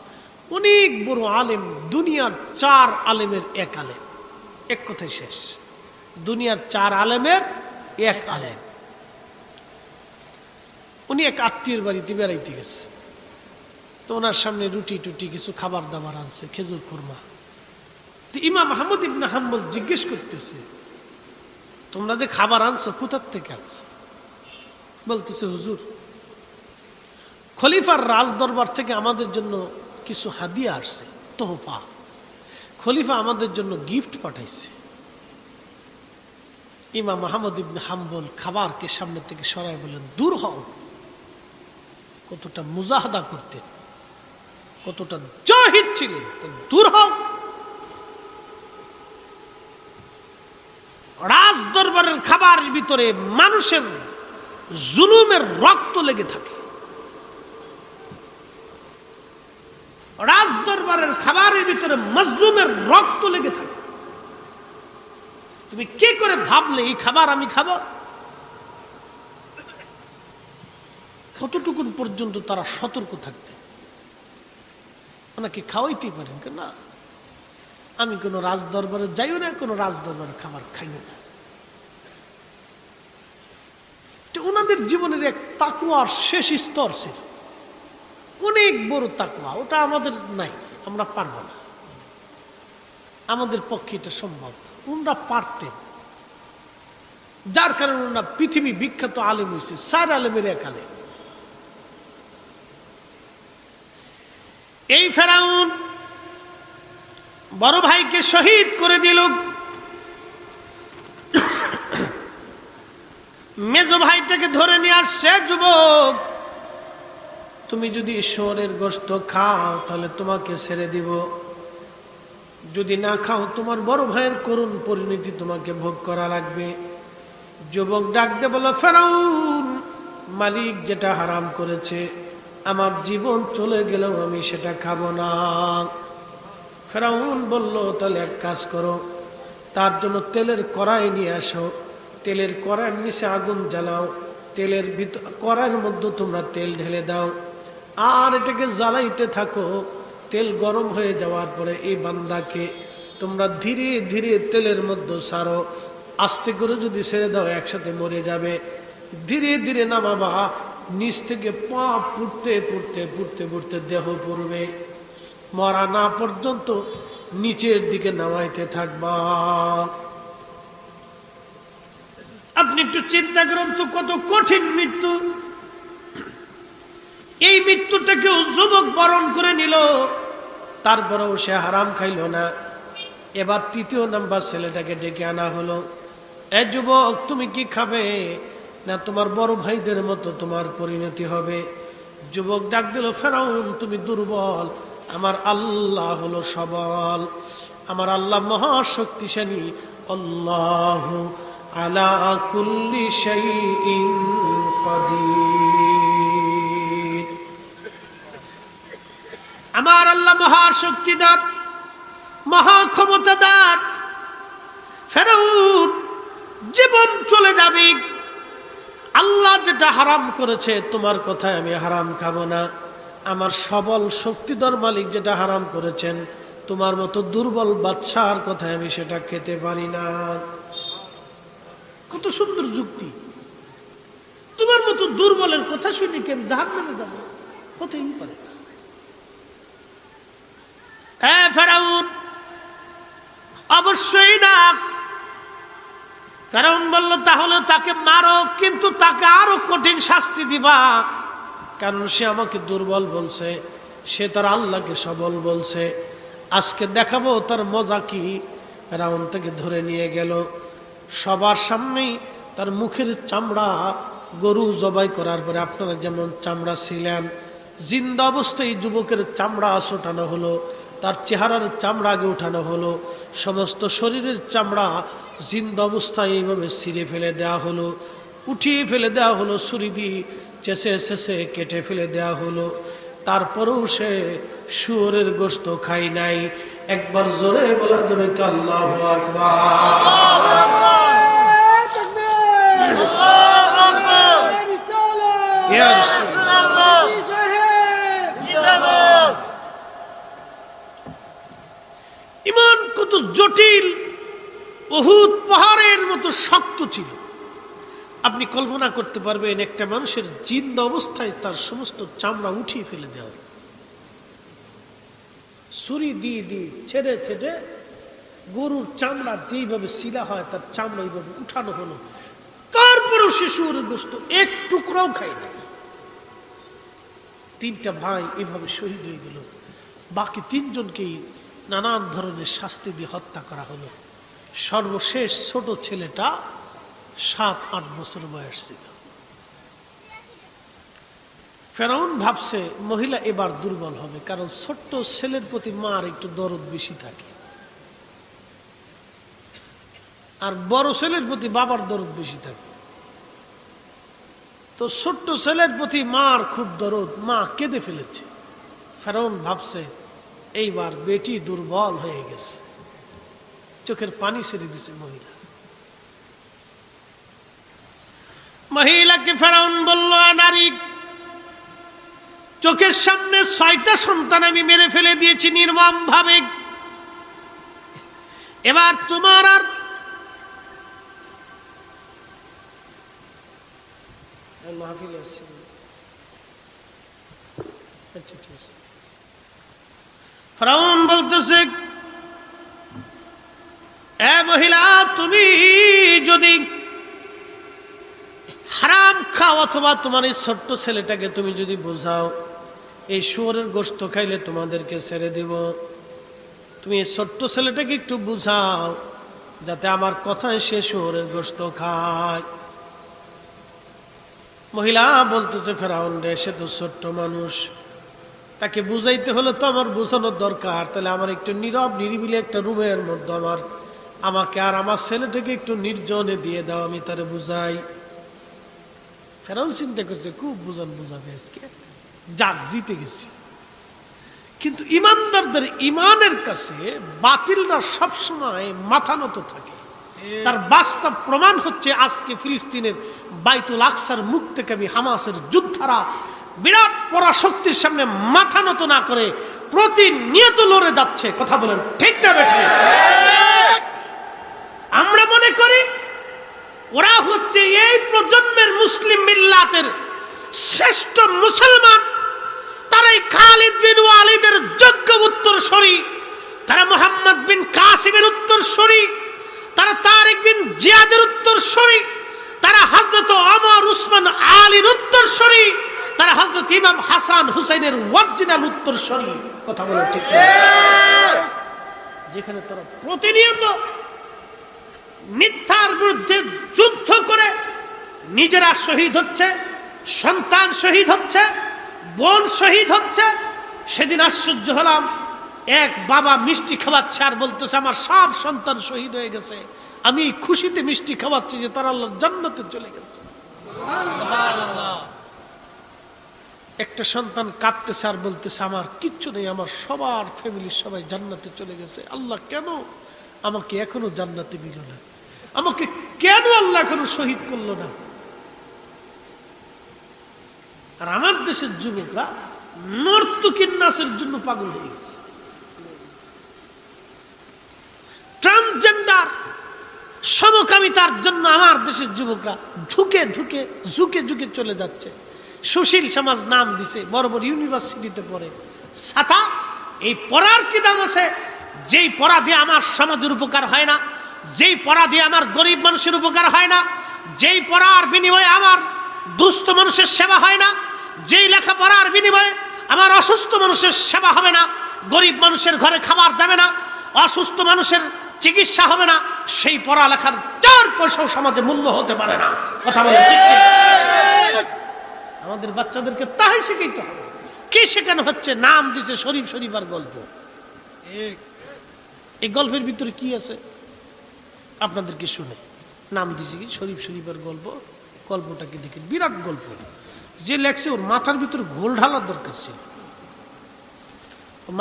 অনেক বড় আলেম, দুনিয়ার 4 আলেমের 1 আলেম। এক কথায় শেষ, দুনিয়ার 4 আলেমের 1 আলেম। উনি এক আত্মীয়ের বাড়িতে বেড়াইতে গেছে, তো ওনার সামনে রুটি টুটি কিছু খাবার দাবার আনছে, খেজুর খুরমা। তো ইমাম আহমদ ইবনে হাম্বল জিজ্ঞেস করতেছে, তোমরা যে খাবার আনছো কোথার থেকে আনছো? বলতেছে, হুজুর খলিফার রাজ দরবার থেকে আমাদের জন্য কিছু হাদিয়া আসছে, তোহফা, খলিফা আমাদের জন্য গিফট পাঠাইছে। ইমাম আহমদ ইবনে হাম্বল খাবারকে সামনে থেকে সরাই বলেন, দূর হও। কতটা মুজাহাদা করতেন, কতটা জাহিদ ছিলেন, দূর হও। রাজ দরবারের খাবারের ভিতরে মানুষের জুলুমের রক্ত লেগে থাকে, রাজ দরবারের খাবারের ভিতরে মজলুমের রক্ত লেগে থাকে। তুমি কি করে ভাবলে এই খাবার আমি খাবো? কতটুকু পর্যন্ত তারা সতর্ক থাকতেন। ওনাকে খাওয়াইতেই পারেন না, আমি কোনো রাজ দরবারে যাইও না, কোনো রাজ দরবারের খাবার খাইও না। ওনাদের জীবনের এক তাকওয়ার শেষ স্তর ছিল, অনেক বড় তাকওয়া, ওটা আমাদের নাই, আমরা পারবো না, আমাদের পক্ষে এটা সম্ভব না। ওনারা পারতেন, যার কারণে ওনারা পৃথিবী বিখ্যাত আলেম হয়েছে, 4 আলেমের 1 আলেম। এই ফেরাউন বড় ভাইকে শহীদ করে দিল, মেজ ভাইটাকে ধরে নিয়ে আসছে, যুবক তুমি যদি শুয়োরের গোশত খাও তাহলে তোমাকে ছেড়ে দিব, যদি না খাও তোমার বড় ভাইয়ের করুণ পরিণতি তোমাকে ভোগ করা লাগবে। যুবক ডাক দে বলল, ফেরাউন মালিক যেটা হারাম করেছে আমার জীবন চলে গেলেও আমি সেটা খাবো না। ফেরাউন বলল, তাহলে এক কাজ করো, তার জন্য তেলের কড়াই নিয়ে আসো, তেলের কড়াইয়ের নিচে আগুন জ্বালাও, তেলের ভিতর কড়াইয়ের মধ্যে তোমরা তেল ঢেলে দাও আর এটাকে জ্বালাইতে থাকো। তেল গরম হয়ে যাওয়ার পরে এই বান্দাকে তোমরা ধীরে ধীরে তেলের মধ্যে ছাড়ো। আস্তে করে যদি ছেড়ে দাও একসাথে মরে যাবে। ধীরে ধীরে নামাবা, নিচ থেকে পা পুড়তে পুড়তে পুড়তে পুড়তে দেহ পড়বে, মরা না পর্যন্ত নিচের দিকে নামাইতে থাকবা। আপনি একটু চিন্তা করুন তো, কত কঠিন মৃত্যু। এই মৃত্যুটাকেও যুবক বরণ করে নিল, তারপরেও সে হারাম খাইল না। এবার তৃতীয় নাম্বার ছেলেটাকে ডেকে আনা হলো। এ যুবক, তুমি কি খাবে না তোমার বড় ভাইদের মতো তোমার পরিণতি হবে? যুবক ডাক দিল, ফেরাউন তুমি দুর্বল, আমার আল্লাহ হলো সবল, আমার আল্লাহ মহাশক্তিশালী। আল্লাহু আলা কুল্লি শাইইন কাদির। আমার আল্লাহ মহাশক্তিদার, মহা ক্ষমতাদার। ফেরাউন জীবন চলে যাবে, আল্লাহ যেটা হারাম করেছে তোমার কথায় আমি হারাম খাবো না। আমার সবল শক্তিধর মালিক যেটা হারাম করেছেন তোমার মতো দুর্বল বাদশার কথায় আমি সেটা খেতে পারি না। কত সুন্দর যুক্তি। তোমার মতো দুর্বলের কথা শুনে কি আমি জাহান্নামে যাব? হতেই পারে না। ফেরাউন অবশ্যই না। ফেরাউন বলল, তাহলে তাকে মারো, কিন্তু তাকে আরো কঠিন শাস্তি দিবা, কারণ সে আমাকে দুর্বল বলছে, সে তার আল্লাহকে সবল বলছে। আজকে দেখাবো তার মজা কি। ফেরাউন তাকে ধরে নিয়ে গেল, সবার সামনেই তার মুখের চামড়া, গরু জবাই করার পরে আপনারা যেমন চামড়া ছিলেন, জিন্দা অবস্থায় যুবকের চামড়া ওঠানো হলো, তার চেহারার চামড়া আগে উঠানো হলো, সমস্ত শরীরের চামড়া জিন্দা অবস্থায় এইভাবে ছিঁড়ে ফেলে দেওয়া হলো, উঠিয়ে ফেলে দেওয়া হলো, ছুরি দিয়ে চেঁচে চেঁচে কেটে ফেলে দেওয়া হলো। তারপরেও সে শুয়োরের গোশত খাই নাই। একবার জোরে বলা যাবে কি আল্লাহু আকবার। ইমান কত জটিল, উহুদ পাহাড়ের মতো শক্ত ছিল। আপনি কল্পনা করতে পারবেন একটা মানুষের জিন্দা অবস্থায় তার সমস্ত চামড়া উঠিয়ে ফেলে দেওয়া, ছুরি দিয়ে দিয়ে ছেড়ে ছেড়ে গরুর চামড়া যেইভাবে শিলা হয় তার চামড়া এইভাবে উঠানো হলো। তারপরেও সে শুয়োরের গোশত এক টুকরাও খায় না। তিনটা ভাই এভাবে শহীদ হয়ে গেল, বাকি তিনজনকেই নানান ধরনের শাস্তি দিয়ে হত্যা করা হলো। সর্বশেষ ছোট ছেলেটা 7-8 বছর বয়স ছিল। ফেরাউন ভাবছে মহিলা এবার দুর্বল হবে, কারণ ছোট্ট ছেলের প্রতি মার একটু দরদ বেশি থাকে, আর বড় ছেলের প্রতি বাবার দরদ বেশি থাকে। তো ছোট্ট ছেলের প্রতি মার খুব দরদ, মা কেঁদে ফেলেছে। ফেরাউন ভাবছে এইবার বেটি দুর্বল হয়ে গেছে, চোখের পানি ছেড়ে দিছে মহিলা। মহিলাকে ফেরাউন বলল, নারী, চোখের সামনে 6টা সন্তান আমি মেরে ফেলে দিয়েছি নির্মম ভাবে, এবার তোমার আর মাহফিল আসছে। ফেরাউন বলতেছে, এ মহিলা, তুমি যদি হারাম খাও অথবা তোমার এই ছোট্ট ছেলেটাকে তুমি যদি বোঝাও এই শুয়োরের গোশত খাইলে তোমাদেরকে ছেড়ে দিব, তুমি এই ছোট্ট ছেলেটাকে একটু বুঝাও যাতে আমার কথায় সে শুয়োরের গোশত খায়। মহিলা বলতেছে, ফেরাউন রে, সে তো ছোট্ট মানুষ, তাকে বুঝাইতে হলে তো আমার বোঝানোর দরকার। তাহলে আমার একটু নীরব নিরিবিলি একটা রুমের মধ্যে আমাকে আর আমার ছেলেটাকে একটু নির্জনে দিয়ে দাও, আমি তারে বুঝাই। ফেরাউন চিন্তা করছে, খুব বুঝাবে আজকে, যাক জিতে গেছি। কিন্তু ইমানদারদের ইমানের কাছে বাতিলরা সবসময় মাথা নত থাকে। তার বাস্তব প্রমাণ হচ্ছে আজকে ফিলিস্তিনের বাইতুল আকসার মুখ থেকে আমি হামাসের যোদ্ধারা বিরাট পরাশক্তির সামনে মাথা নত না করে প্রতিনিয়ত লড়ে যাচ্ছে। কথা বলেন ঠিক না বেঠিক? আমরা মনে করি ওরা হচ্ছে এই প্রজন্মের মুসলিম মিল্লাতের শ্রেষ্ঠ মুসলমান, তারাই খালিদ বিন ওয়ালিদের যোগ্য উত্তরসূরি, তারা মুহাম্মদ বিন কাসিমের উত্তরসূরি, তারা তারিক বিন জিয়াদের উত্তরসূরি, তারা হযরত ওমর উসমান আলীর উত্তরসূরি, তারা হযরত ইমাম হাসান হুসাইনের অরিজিনাল উত্তরসূরি। কথা বলে ঠিক না? যেখানে তারা প্রতিনিয়ত মিথ্যার বিরুদ্ধে যুদ্ধ করে নিজেরা শহীদ হচ্ছে, সন্তান শহীদ হচ্ছে, বোন শহীদ হচ্ছে। সেদিন আশ্চর্য হলাম, এক বাবা মিষ্টি খাওয়াচ্ছে আর বলতেছে আমার সব সন্তান শহীদ হয়ে গেছে, আমি খুশিতে মিষ্টি খাওয়াচ্ছি যে তারা আল্লাহর জান্নাতে চলে গেছে। একটা সন্তান কাঁদতেছে আর বলতেছে আমার কিচ্ছু নেই, আমার সবার ফ্যামিলির সবাই জান্নাতে চলে গেছে, আল্লাহ কেন আমাকে এখনো জান্নাতে দিল না, আমাকে কেন আল্লাহ এখনো শহীদ করলো না? আর আমার দেশের যুবকরা নর্তকীর নাচের জন্য পাগল হয়ে গেছে, ট্রান্সজেন্ডার সমকামিতার জন্য আমার দেশের যুবকরা ধুকে ধুকে ঝুঁকে ঝুঁকে চলে যাচ্ছে। সুশীল সমাজ নাম দিছে, বড় বড় ইউনিভার্সিটিতে পড়ে। ছাতা এই পড়ার কি দাম আছে? যেই পড়া দিয়ে আমার সমাজের উপকার হয় না, যেই পড়া দিয়ে আমার গরিব মানুষের উপকার হয় না, যেই পড়ার বিনিময়ে আমার দুস্থ মানুষের সেবা হয় না, যেই লেখাপড়ার বিনিময়ে আমার অসুস্থ মানুষের সেবা হবে না, গরিব মানুষের ঘরে খাবার যাবে না, অসুস্থ মানুষের চিকিৎসা হবে না, সেই পড়ালেখার 4 পয়সাও সমাজে মূল্য হতে পারে না। কথা বলে ঠিক না? আমাদের বাচ্চাদেরকে তাই শিখাইতে হবে। কি শেখানো হচ্ছে? নাম দিছে শরীফ শরীফার গল্প। এই গল্পের ভিতরে কি আছে আপনাদেরকে শুনে নাম দিছে কি শরীফ শরীফার গল্প। গল্পটাকে দেখেন, বিরাট গল্প। যে লেখছে ওর মাথার ভিতরে ঘোল ঢালার দরকার ছিল,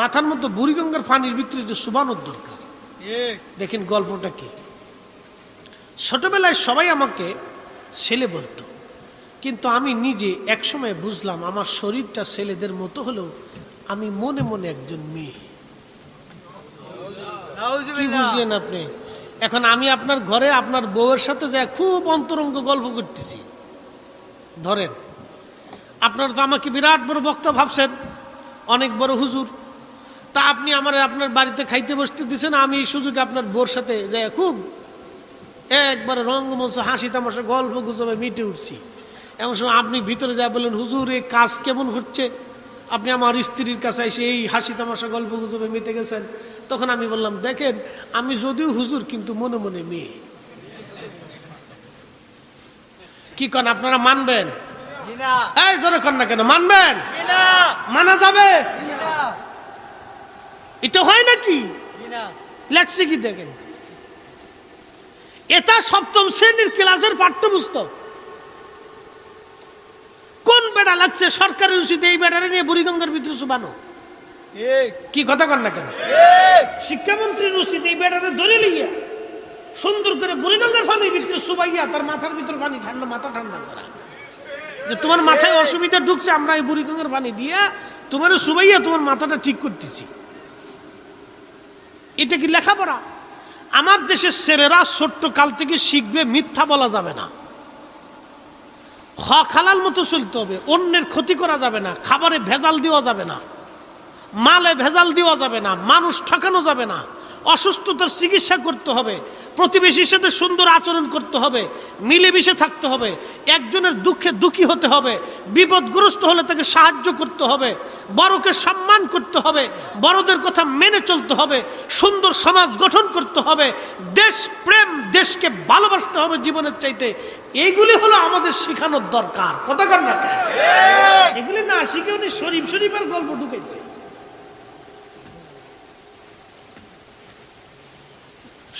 মাথার মধ্যে বুড়িগঙ্গার পানির ভিতরে যে সুবানোর দরকার। দেখেন গল্পটা কি। ছোটবেলায় সবাই আমাকে ছেলে বলতো, কিন্তু আমি নিজে একসময় বুঝলাম আমার শরীরটা ছেলেদের মতো হলেও আমি মনে মনে একজন মেয়ে। কি বুঝলেন আপনি? এখন আমি আপনার ঘরে আপনার বউয়ের সাথে যা খুব অন্তরঙ্গ গল্প করতেছি, ধরেন আপনারা তো আমাকে বিরাট বড় বক্তা ভাবছেন, অনেক বড় হুজুর, তা আপনি আমার আপনার বাড়িতে খাইতে বসতে দিচ্ছেন, আমি এই সুযোগে আপনার বউর সাথে যাই খুব একবারে রঙ্গমঞ্চ হাসি তামাশা গল্প গুজবে মিটে উঠছি। এমন সময় আপনি ভিতরে যা বললেন হুজুর এই কাজ কেমন হচ্ছে, আপনি আমার স্ত্রীর কাছে এসে এই হাসি তামাশা গল্প গুজবে মিটে গেছেন। তখন আমি বললাম দেখেন আমি যদিও হুজুর কিন্তু মনে মনে মেয়ে। কি কন আপনারা মানবেন? এই জোরে কন না কেন, মানবেন? মানা যাবে? এটা হয় নাকি? লেখছে কি দেখেন, এটা 7ম শ্রেণীর ক্লাসের পাঠ্যপুস্তক। কোন বেটা লাগছে সরকারের উচিত এই বেটারে নিয়ে বুড়িগঙ্গার ভিতরে চুবানো? কি কথা কন না কেন? শিক্ষামন্ত্রীর উচিত এই বেটারে ধরে লিয়ে সুন্দর করে বুড়িগঙ্গার পানির ভিতরে চুবাইয়া তার মাথার ভিতরে পানি ঠান্ডা, মাথা ঠান্ডা করা, যে তোমার মাথায় অসুবিধা ঢুকছে, আমরা এই বুড়িগঙ্গার পানি দিয়ে তোমার চুবাইয়া তোমার মাথাটা ঠিক করতেছি। এটা কি লেখাপড়া? আমার দেশের ছেলেরা ছোট্ট কাল থেকে শিখবে মিথ্যা বলা যাবে না, হক হালাল মতো চলতে হবে, অন্যের ক্ষতি করা যাবে না, খাবারে ভেজাল দেওয়া যাবে না, মালে ভেজাল দেওয়া যাবে না, মানুষ ঠকানো যাবে না, অসুস্থতার চিকিৎসা করতে হবে, প্রতিবেশীর সাথে সুন্দর আচরণ করতে হবে, মিলেমিশে থাকতে হবে, একজনের দুঃখে দুঃখী হতে হবে, বিপদগ্রস্ত হলে তাকে সাহায্য করতে হবে, বড়কে সম্মান করতে হবে, বড়দের কথা মেনে চলতে হবে, সুন্দর সমাজ গঠন করতে হবে, দেশ প্রেম, দেশকে ভালোবাসতে হবে জীবনের চাইতে। এইগুলি হলো আমাদের শেখানোর দরকার। কথা কর না? এগুলি না শিখে উনি শরীফ শরীফের গল্প ঢুকেছে।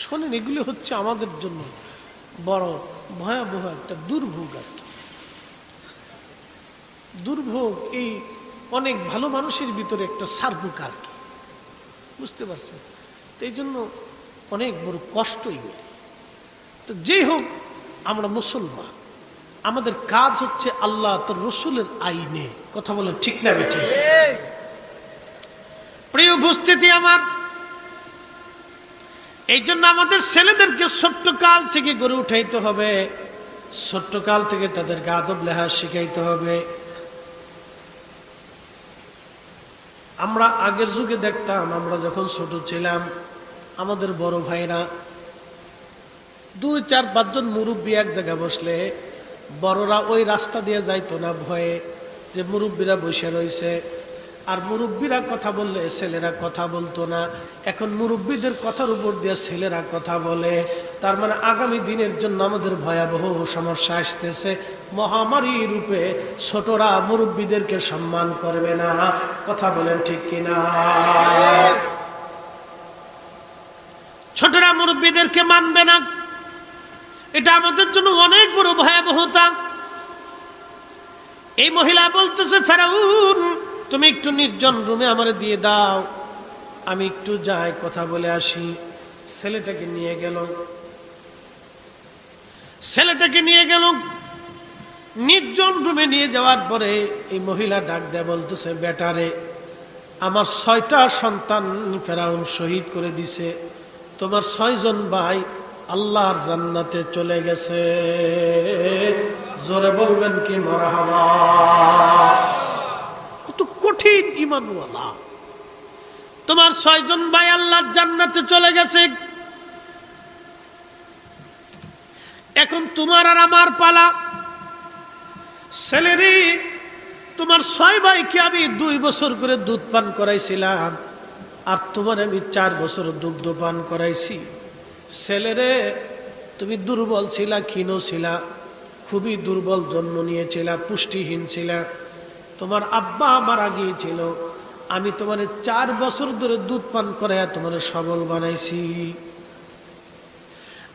শোনেন, এগুলি হচ্ছে আমাদের জন্য বড় ভয়াবহ একটা দুর্ভোগ আর কি। দুর্ভোগ এই অনেক ভালো মানুষের ভিতরে একটা সার্বুক আর কি, বুঝতে পারছেন? তো এই জন্য অনেক বড় কষ্ট এগুলি। তো যেই হোক, আমরা মুসলমান, আমাদের কাজ হচ্ছে আল্লাহ তোর রসুলের আইনে কথা বলেন, ঠিক না বেঠিক? প্রিয় উপস্থিতি আমার, এই জন্য আমাদের ছেলেদেরকে ছোট্ট কাল থেকে গড়ে উঠাইতে হবে, ছোট্ট কাল থেকে তাদেরকে আদব লেহাজ শিখাইতে হবে। আমরা আগের যুগে দেখতাম, আমরা যখন ছোট ছিলাম, আমাদের বড় ভাইরা 2-4-5 জন মুরব্বী এক জায়গায় বসলে বড়রা ওই রাস্তা দিয়ে যাইতো না ভয়ে, যে মুরব্বীরা বসে রয়েছে। আর মুরব্বীরা কথা বললে ছেলেরা কথা বলতো না। এখন মুরব্বীদের কথার উপর দিয়ে ছেলেরা কথা বলে। তার মানে আগামী দিনের জন্য আমাদের ভয়াবহ সমস্যা আসতেছে। মহামারী রূপে ছোটরা মুরব্বীদেরকে সম্মান করবে না, কথা বলেন ঠিক কিনা? ছোটরা মুরব্বীদেরকে মানবে না, এটা আমাদের জন্য অনেক বড় ভয়াবহতা। এই মহিলা বলতেছে, ফেরাউন তুমি একটু নির্জন রুমে আমারে দিয়ে দাও, আমি একটু যাই কথা বলে আসি। ছেলেটাকে নিয়ে গেল নির্জন রুমে নিয়ে যাওয়ার পরে এই মহিলা ডাক দেয়া বলতেছে, বেটারে আমার 6টা সন্তান ফেরাউন শহীদ করে দিছে, তোমার 6 জন ভাই আল্লাহর জান্নাতে চলে গেছে। জোরে বলবেন কি মারহাবা? কত কঠিন ঈমানওয়ালা। তোমার 6 জন ভাই আল্লাহর জান্নাতে চলে গেছে, এখন তোমার আর আমার পালা। ছেলেরে তোমার 6 ভাইকে আমি 2 বছর করে দুধ পান করাইছিলাম, আর তোমার আমি 4 বছর দুগ্ধ পান করাইছি। ছেলেরে তুমি দুর্বল ছিলা, ক্ষীণ ছিলা, খুবই দুর্বল জন্ম নিয়েছিলা, পুষ্টিহীন ছিলা, তোমার আব্বা মারা গিয়েছিল, আমি তোমার 4 বছর ধরে দুধ পান করাইয়া তোমার সবল বানাইছি।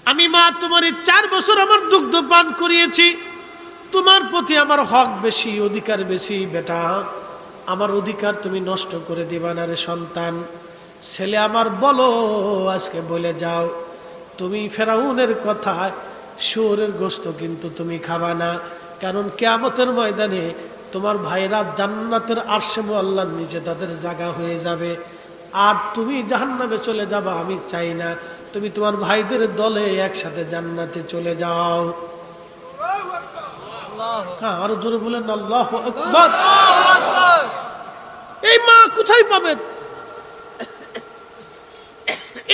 আমি মা তোমার 4 বছর আমার দুগ্ধ পান করিয়েছি, তোমার প্রতি আমার হক বেশি, অধিকার বেশি। বেটা আমার অধিকার তুমি নষ্ট করে দিবা না রে সন্তান। ছেলে আমার বলো, আজকে বলে যাও, তুমি ফেরাউনের কথা শুয়োরের গোশত কিন্তু তুমি খাবা না, কারণ কিয়ামতের ময়দানে তোমার ভাইরা জান্নাতের আরশে মুআল্লার নিচে তাদের জায়গা হয়ে যাবে, আর তুমি জাহান্নামে চলে যাবা। আমি চাই না, তুমি তোমার ভাইদের দলে একসাথে জান্নাতে চলে যাও। হ্যাঁ, আরো জোরে বলেন আল্লাহু আকবার। এই মা কোথায় পাবেন?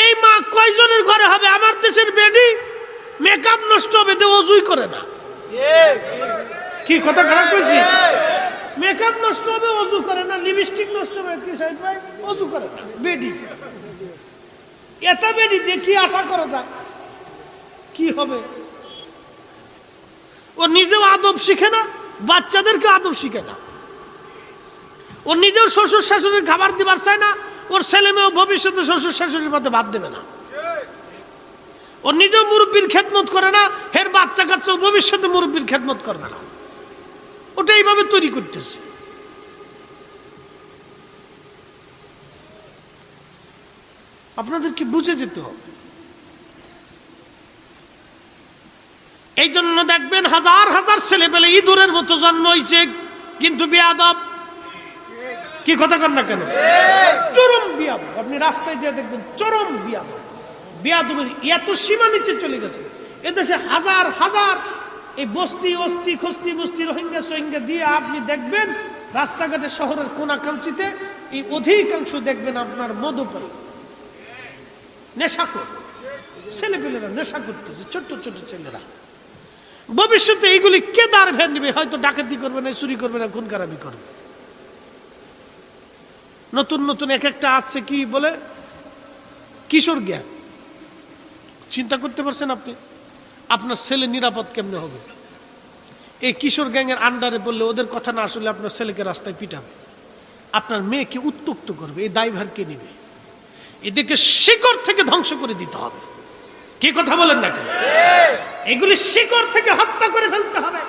এই মা কয়জনের ঘরে হবে? আমার দেশের বেডি মেকআপ নষ্ট হবে, ওযুই করে না। কি কথা খারাপ কইছি? মেকআপ নষ্ট হবে, ওযু করে না। লিপস্টিক নষ্ট হবে, কি সাইদ ভাই, ওযু করে না। বেডি, এটা বেডি দেখি আশা করা যায় কি হবে? ও নিজেও আদব শিখে না, বাচ্চাদেরকে আদব শিখে না। ও নিজেও শ্বশুর শাশুড়ির খাবার দিবার চায় না, ওর ছেলে মেয়েও ভবিষ্যতে শ্বশুর শাশুড়ির মধ্যে ভাত দেবে না। ও নিজেও মুরব্বীর খেদমত করে না, হের বাচ্চা কাচ্চাও ভবিষ্যতে মুরব্বীর খেদমত করবে না। ওটা এইভাবে তৈরি করতেছে। আপনাদেরকে বুঝে যেতে হবে। এই জন্য দেখবেন হাজার হাজার ছেলে পেলে ইঁদুরের মতো জন্ম হয়েছে, কিন্তু বেয়াদব। কি কথা কন না কেন? চরম বেয়াদব। আপনি রাস্তায় গিয়ে দেখবেন চরম বেয়াদব। বেয়াদবের এত সীমা নিচে চলে গেছে। এদেশে হাজার হাজার এই বস্তি অস্তি খস্তি বস্তি রোহিঙ্গা সোহিঙ্গা দিয়ে আপনি দেখবেন রাস্তাঘাটে শহরের কোনাকাঞ্চিতে এই অধিকাংশ দেখবেন আপনার মদপায়ী, নেশাখোর ছেলেপেলেরা নেশা করতেছে, ছোট্ট ছোট ছেলেরা। ভবিষ্যতে এইগুলি কে দাঁড় ভেন নেবে? হয়তো ডাকাতি করবে না, চুরি করবে না, খুন খারাপি করবে। নতুন নতুন এক একটা আছে, কি বলে কিশোর জ্ঞান। চিন্তা করতে পারছেন আপনি? আপনার ছেলে নিরাপদ কেমনে হবে? এই কিশোর গ্যাংয়ের আন্ডারে বললে ওদের কথা না আসলে আপনার ছেলেকে রাস্তায় পিটাবে, আপনার মেয়েকে উত্ত্যক্ত করবে। এই দায়ভার কে নিবে? এদেরকে শিকড় থেকে ধ্বংস করে দিতে হবে। কি কথা বলেন না কেন? এগুলি শিকড় থেকে হত্যা করে ফেলতে হবে,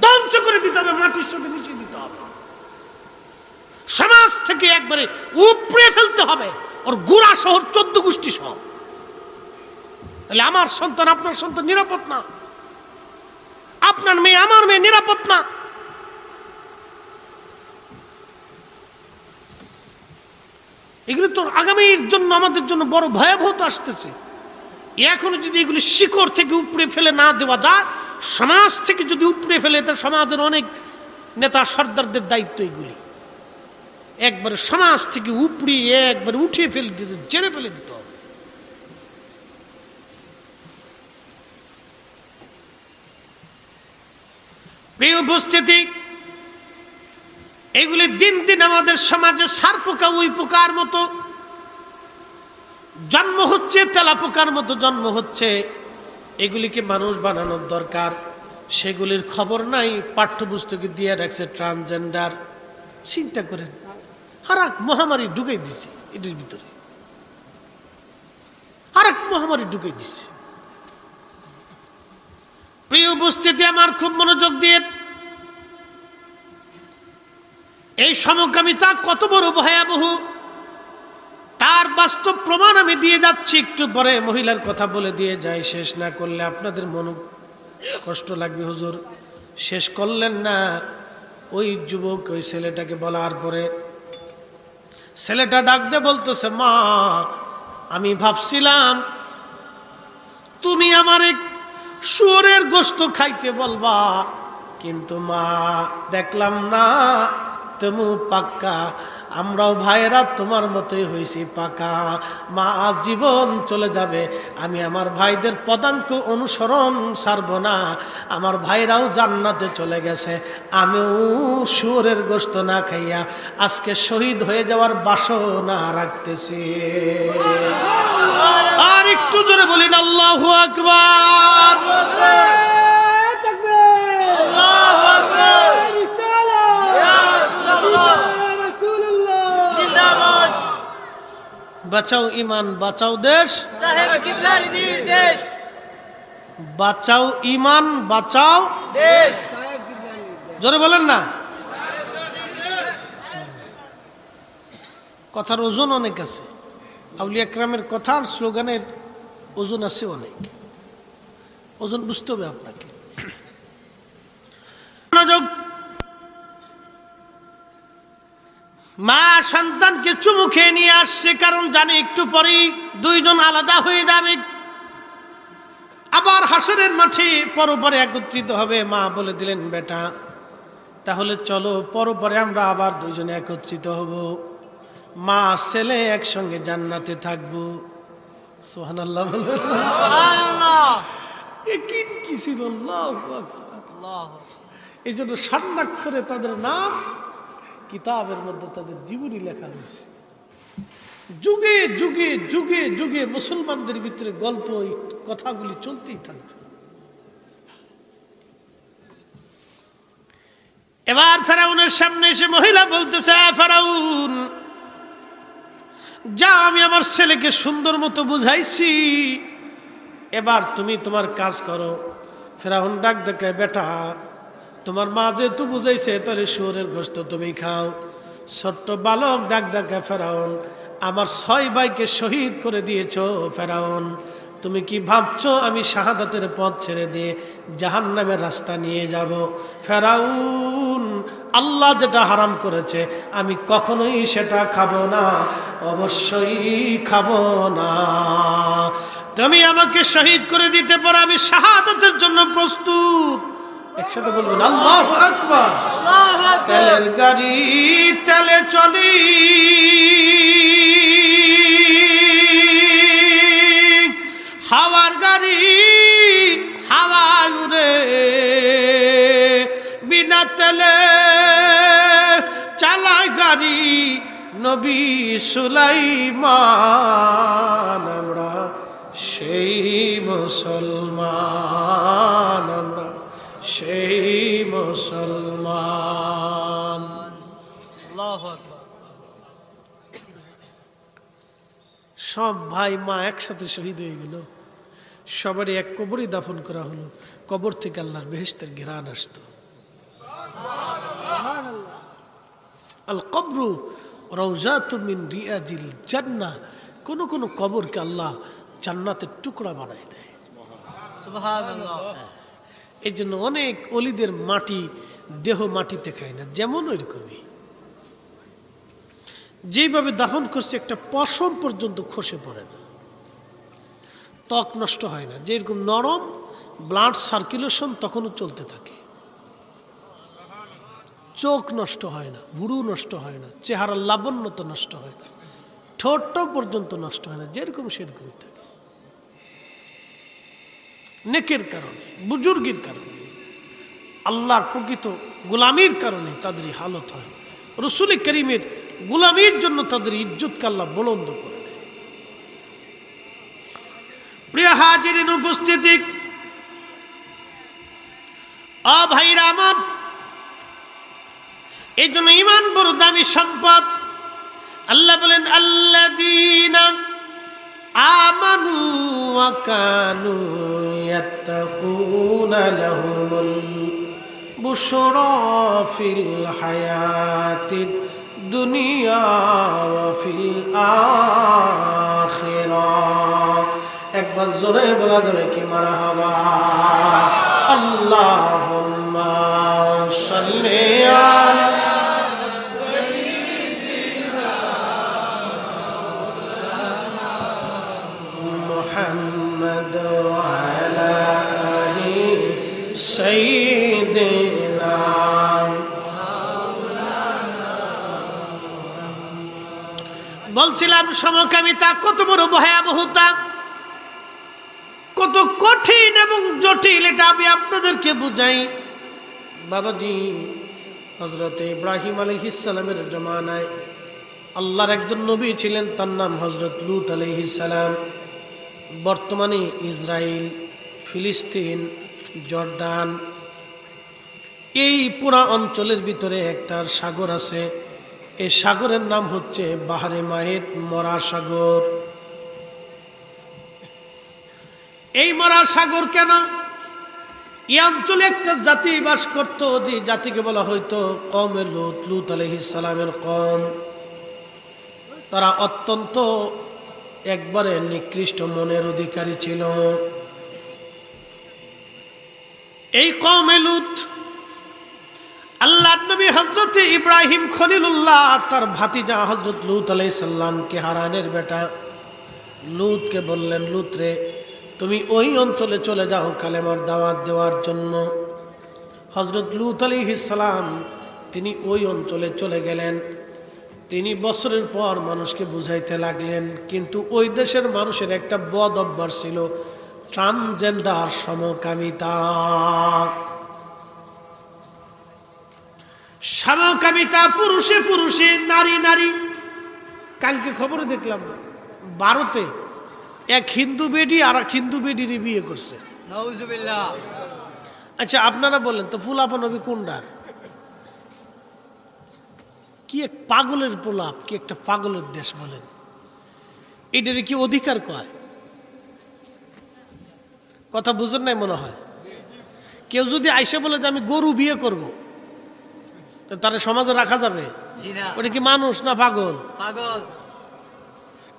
ধ্বংস করে দিতে হবে, মাটির সাথে মিশিয়ে দিতে হবে, সমাজ থেকে একবারে উপড়ে ফেলতে হবে, ওর গুড়া শহর 14 গোষ্ঠী সহ। তাহলে আমার সন্তান আপনার সন্তান নিরাপদ না। আপনার মেয়ে আমার মেয়ে নিরাপদ না। এগুলো তো আগামীর জন্য আমাদের জন্য বড় ভয়াবহতা আসতেছে। এখনো যদি এগুলি শিকড় থেকে উপড়ে ফেলে না দেওয়া যায়, সমাজ থেকে যদি উপড়ে ফেলে, তা সমাজের অনেক নেতা সর্দারদের দায়িত্ব এগুলি। একবারে সমাজ থেকে উপড়িয়ে একবারে উঠিয়ে ফেলে দিতে, জেনে ফেলে দিতে হবে। প্রিয় উপস্থিতি, এগুলি দিন দিন আমাদের সমাজে সার পোকা উই পোকার মতো জন্ম হচ্ছে, তেলা পোকার মতো জন্ম হচ্ছে। এগুলিকে মানুষ বানানোর দরকার। সেগুলির খবর নাই, পাঠ্যপুস্তকে দিয়ে রাখছে ট্রান্সজেন্ডার। চিন্তা করেন, আর এক মহামারী ঢুকে দিছে এটির ভিতরে, আর এক মহামারী ঢুকে দিছে। প্রিয় উপস্থিতি, আমার খুব মনোযোগ দিয়ে, এই সমকামিতা কত বড় ভয়াবহ তার বাস্তব প্রমাণ আমি দিয়ে যাচ্ছি। একটু পরে মহিলার কথা বলে দিয়ে যাই, শেষ না করলে আপনাদের মন কষ্ট লাগবে। হুজুর শেষ করলেন না। ওই যুবক ওই ছেলেটাকে বলার পরে ছেলেটা ডাক দিয়ে বলতেছে, মা আমি ভাবছিলাম তুমি আমার এক শুয়োরের গোশত খাইতে বলবা, কিন্তু মা দেখলাম না তুমি পাক্কা, আমরাও ভাইয়েরা তোমার মতোই হয়েছি পাকা। মা জীবন চলে যাবে, আমি আমার ভাইদের পদাঙ্ক অনুসরণ ছাড়ব না। আমার ভাইরাও জান্নাতে চলে গেছে, আমিও শুয়োরের গোশত না খাইয়া আজকে শহীদ হয়ে যাওয়ার বাসনা রাখতেছি। আর একটু জোরে বলিন আল্লাহু আকবার। বাঁচাও ইমান, বাঁচাও দেশ, বাঁচাও ইমান, বাঁচাও দেশ। জোরে বলেন না। কথার ওজন অনেক আছে, আউলিয়া কেরামের কথার স্লোগানের ওজন আছে অনেক। ওজন বুঝতে হবে আপনাকে। মা সন্তানকে চুমু খেয়ে নিয়ে আসছে, কারণ জানে একটু পরেই দুইজন আলাদা হয়ে যাবে, আবার হাসরের মাঠে পরপরে একত্রিত হবে। মা বলে দিলেন, বেটা তাহলে চলো পরপরে আমরা আবার দুইজনে একত্রিত হব, মা ছেলে একসঙ্গে জান্নাতে থাকবো। সুবহানাল্লাহ বলবেন, সুবহানাল্লাহ। কি ছিল, আল্লাহু আকবার। এই জন্য স্বর্ণাক্ষরে তাদের নাম কিতাবের মধ্যে তাদের জীবনী লেখা হয়েছে। যুগে যুগে যুগে যুগে মুসলমানদের ভিতরে গল্প, এই কথাগুলি চলতেই থাকবে। এবার ফেরাউনের সামনে এসে মহিলা বলতেছে, ফেরাউন যা, আমি আমার ছেলেকে সুন্দর মতো বুঝাইছি, এবার তুমি তোমার কাজ করো। ফেরাউন ডাক দেখায়, বেটা তোমার মা যেহেতু বুঝাইছে, তাহলে শুয়োরের গোশত তুমি খাও। ছোট্ট বালক ডাক দেখায়, ফেরাউন আমার 6 ভাইকে শহীদ করে দিয়েছ, ফেরাউন তুমি কি ভাবছো আমি শাহাদাতের পথ ছেড়ে দিয়ে জাহান্নামের রাস্তা নিয়ে যাব? ফেরাউন আল্লাহ যেটা হারাম করেছে আমি কখনোই সেটা খাবো না, অবশ্যই খাবো না। তুমি আমাকে শহীদ করে দিতে পারো, আমি শাহাদাতের জন্য প্রস্তুত। একসাথে বলবেন আল্লাহু আকবার। তেলের গাড়ি তেলে চলি, হাওয়ার গাড়ি হাওয়া উড়ে, বিনা তেলে চালায় গাড়ি নবী সুলাইমান। আমরা সেই মুসলমান, আমরা সেই মুসলমান। আল্লাহু আকবার। সব ভাই মা একসাথে শহীদ হয়ে গেল, সবারই এক কবরই দাফন করা হলো। কবর থেকে আল্লাহর বেহেশতের ঘেরান আসতো। আল কবরু রাউজাতুম মিন রিয়াজিল জান্নাহ। কোন কোন কবরকে আল্লাহ জান্নাতের টুকরা বানায় দেয়। সুবহানাল্লাহ। এই জন্য অনেক অলিদের মাটি দেহ মাটিতে খায় না, যেমন ওইরকমই যেভাবে দাফন করছে একটা পশম পর্যন্ত খসে পড়ে না, ত্বক নষ্ট হয় না, যেরকম নরম ব্লাড সার্কুলেশন তখনও চলতে থাকে, চোখ নষ্ট হয় না, ভুরু নষ্ট হয় না, চেহারার লাবণ্যতা নষ্ট হয় না, ঠোঁটটাও পর্যন্ত নষ্ট হয় না, যেরকম সেরকমই থাকে। নেকের কারণে, বুজুর্গের কারণে, আল্লাহর প্রকৃত গোলামির কারণে তাদের হালত হয়। রসুল করিমের গোলামির জন্য তাদের ইজ্জতকে আল্লাহ বুলন্দ করে দেয়। প্রিয় হাজিরিন উপস্থিতি, ভাইরা আমার, এই জন্য ঈমান বড় দামি সম্পদ। আল্লাহ বলেন আল্লাযীনা আমানু ওয়া কানু ইয়াত্তাকুনা লাহুমুল বুশরা ফিল হায়াতিদ দুনিয়া ওয়া ফিল আখিরাহ। একবার জোরে বলা যাবে কি মারহাবা? আল্লাহুম্মা সাল্লি আলা মুহাম্মদ ওয়া আলা আলি সাইয়্যিদিনা। বলছিলাম সমকামিতা কত বড় ভয়াবহতা, কত কঠিন এবং জটিল, এটা আমি আপনাদেরকে বুঝাই। বাবাজি, হযরতে ইব্রাহিম আলাইহিস সালামের জমানায় আল্লাহর একজন নবী ছিলেন, তার নাম হযরত লূত আলাইহিস সালাম। বর্তমানে ইসরায়েল, ফিলিস্তিন, জর্দান, এই পুরা অঞ্চলের ভিতরে একটা সাগর আছে। এই সাগরের নাম হচ্ছে বাহরে মাহিত, মরা সাগর। এই মরা সাগর কেন? এই অঞ্চলে একটা জাতি বাস করত, যে জাতিকে বলা হয়তো কওমে লূত, লূত আলাইহিস সালামের কওম। তারা অত্যন্ত একবারে নিকৃষ্ট মনের অধিকারী ছিল। এই কওমে লূত আল্লাহর নবী হযরত ইব্রাহিম খলিলুল্লাহ তার ভাতিজা হযরত লূত আলাইহিস সালামকে, হারানের বেটা লূতকে বললেন, লূত রে, তুমি ওই অঞ্চলে চলে যাও কালেমার দাওয়াত দেওয়ার জন্য। হযরত লূত আলাইহিস সালাম তিনি ওই অঞ্চলে চলে গেলেন। তিনি বছরের পর মানুষকে বুঝাইতে লাগলেন, কিন্তু ওই দেশের মানুষের একটা বদ অভ্যাস ছিল, ট্রান্সজেন্ডার, সমকামিতা। সমকামিতা, পুরুষে পুরুষে, নারী নারী। কালকে খবরে দেখলাম ভারতে এক হিন্দু বেডি আর এক হিন্দু বেডির বিয়ে করছে। নাউজুবিল্লাহ। আচ্ছা আপনারা বলেন তো, পোলাপা নবী কোনটার? কি এক পাগলের পোলাপ, কি একটা পাগলের দেশ বলেন। এটার কি অধিকার কয়? কথা বুঝেন নাই মনে হয়। কেউ যদি আইসে বলে যে আমি গরু বিয়ে করব, তার সমাজে রাখা যাবে? ওটা কি মানুষ না পাগল? পাগল।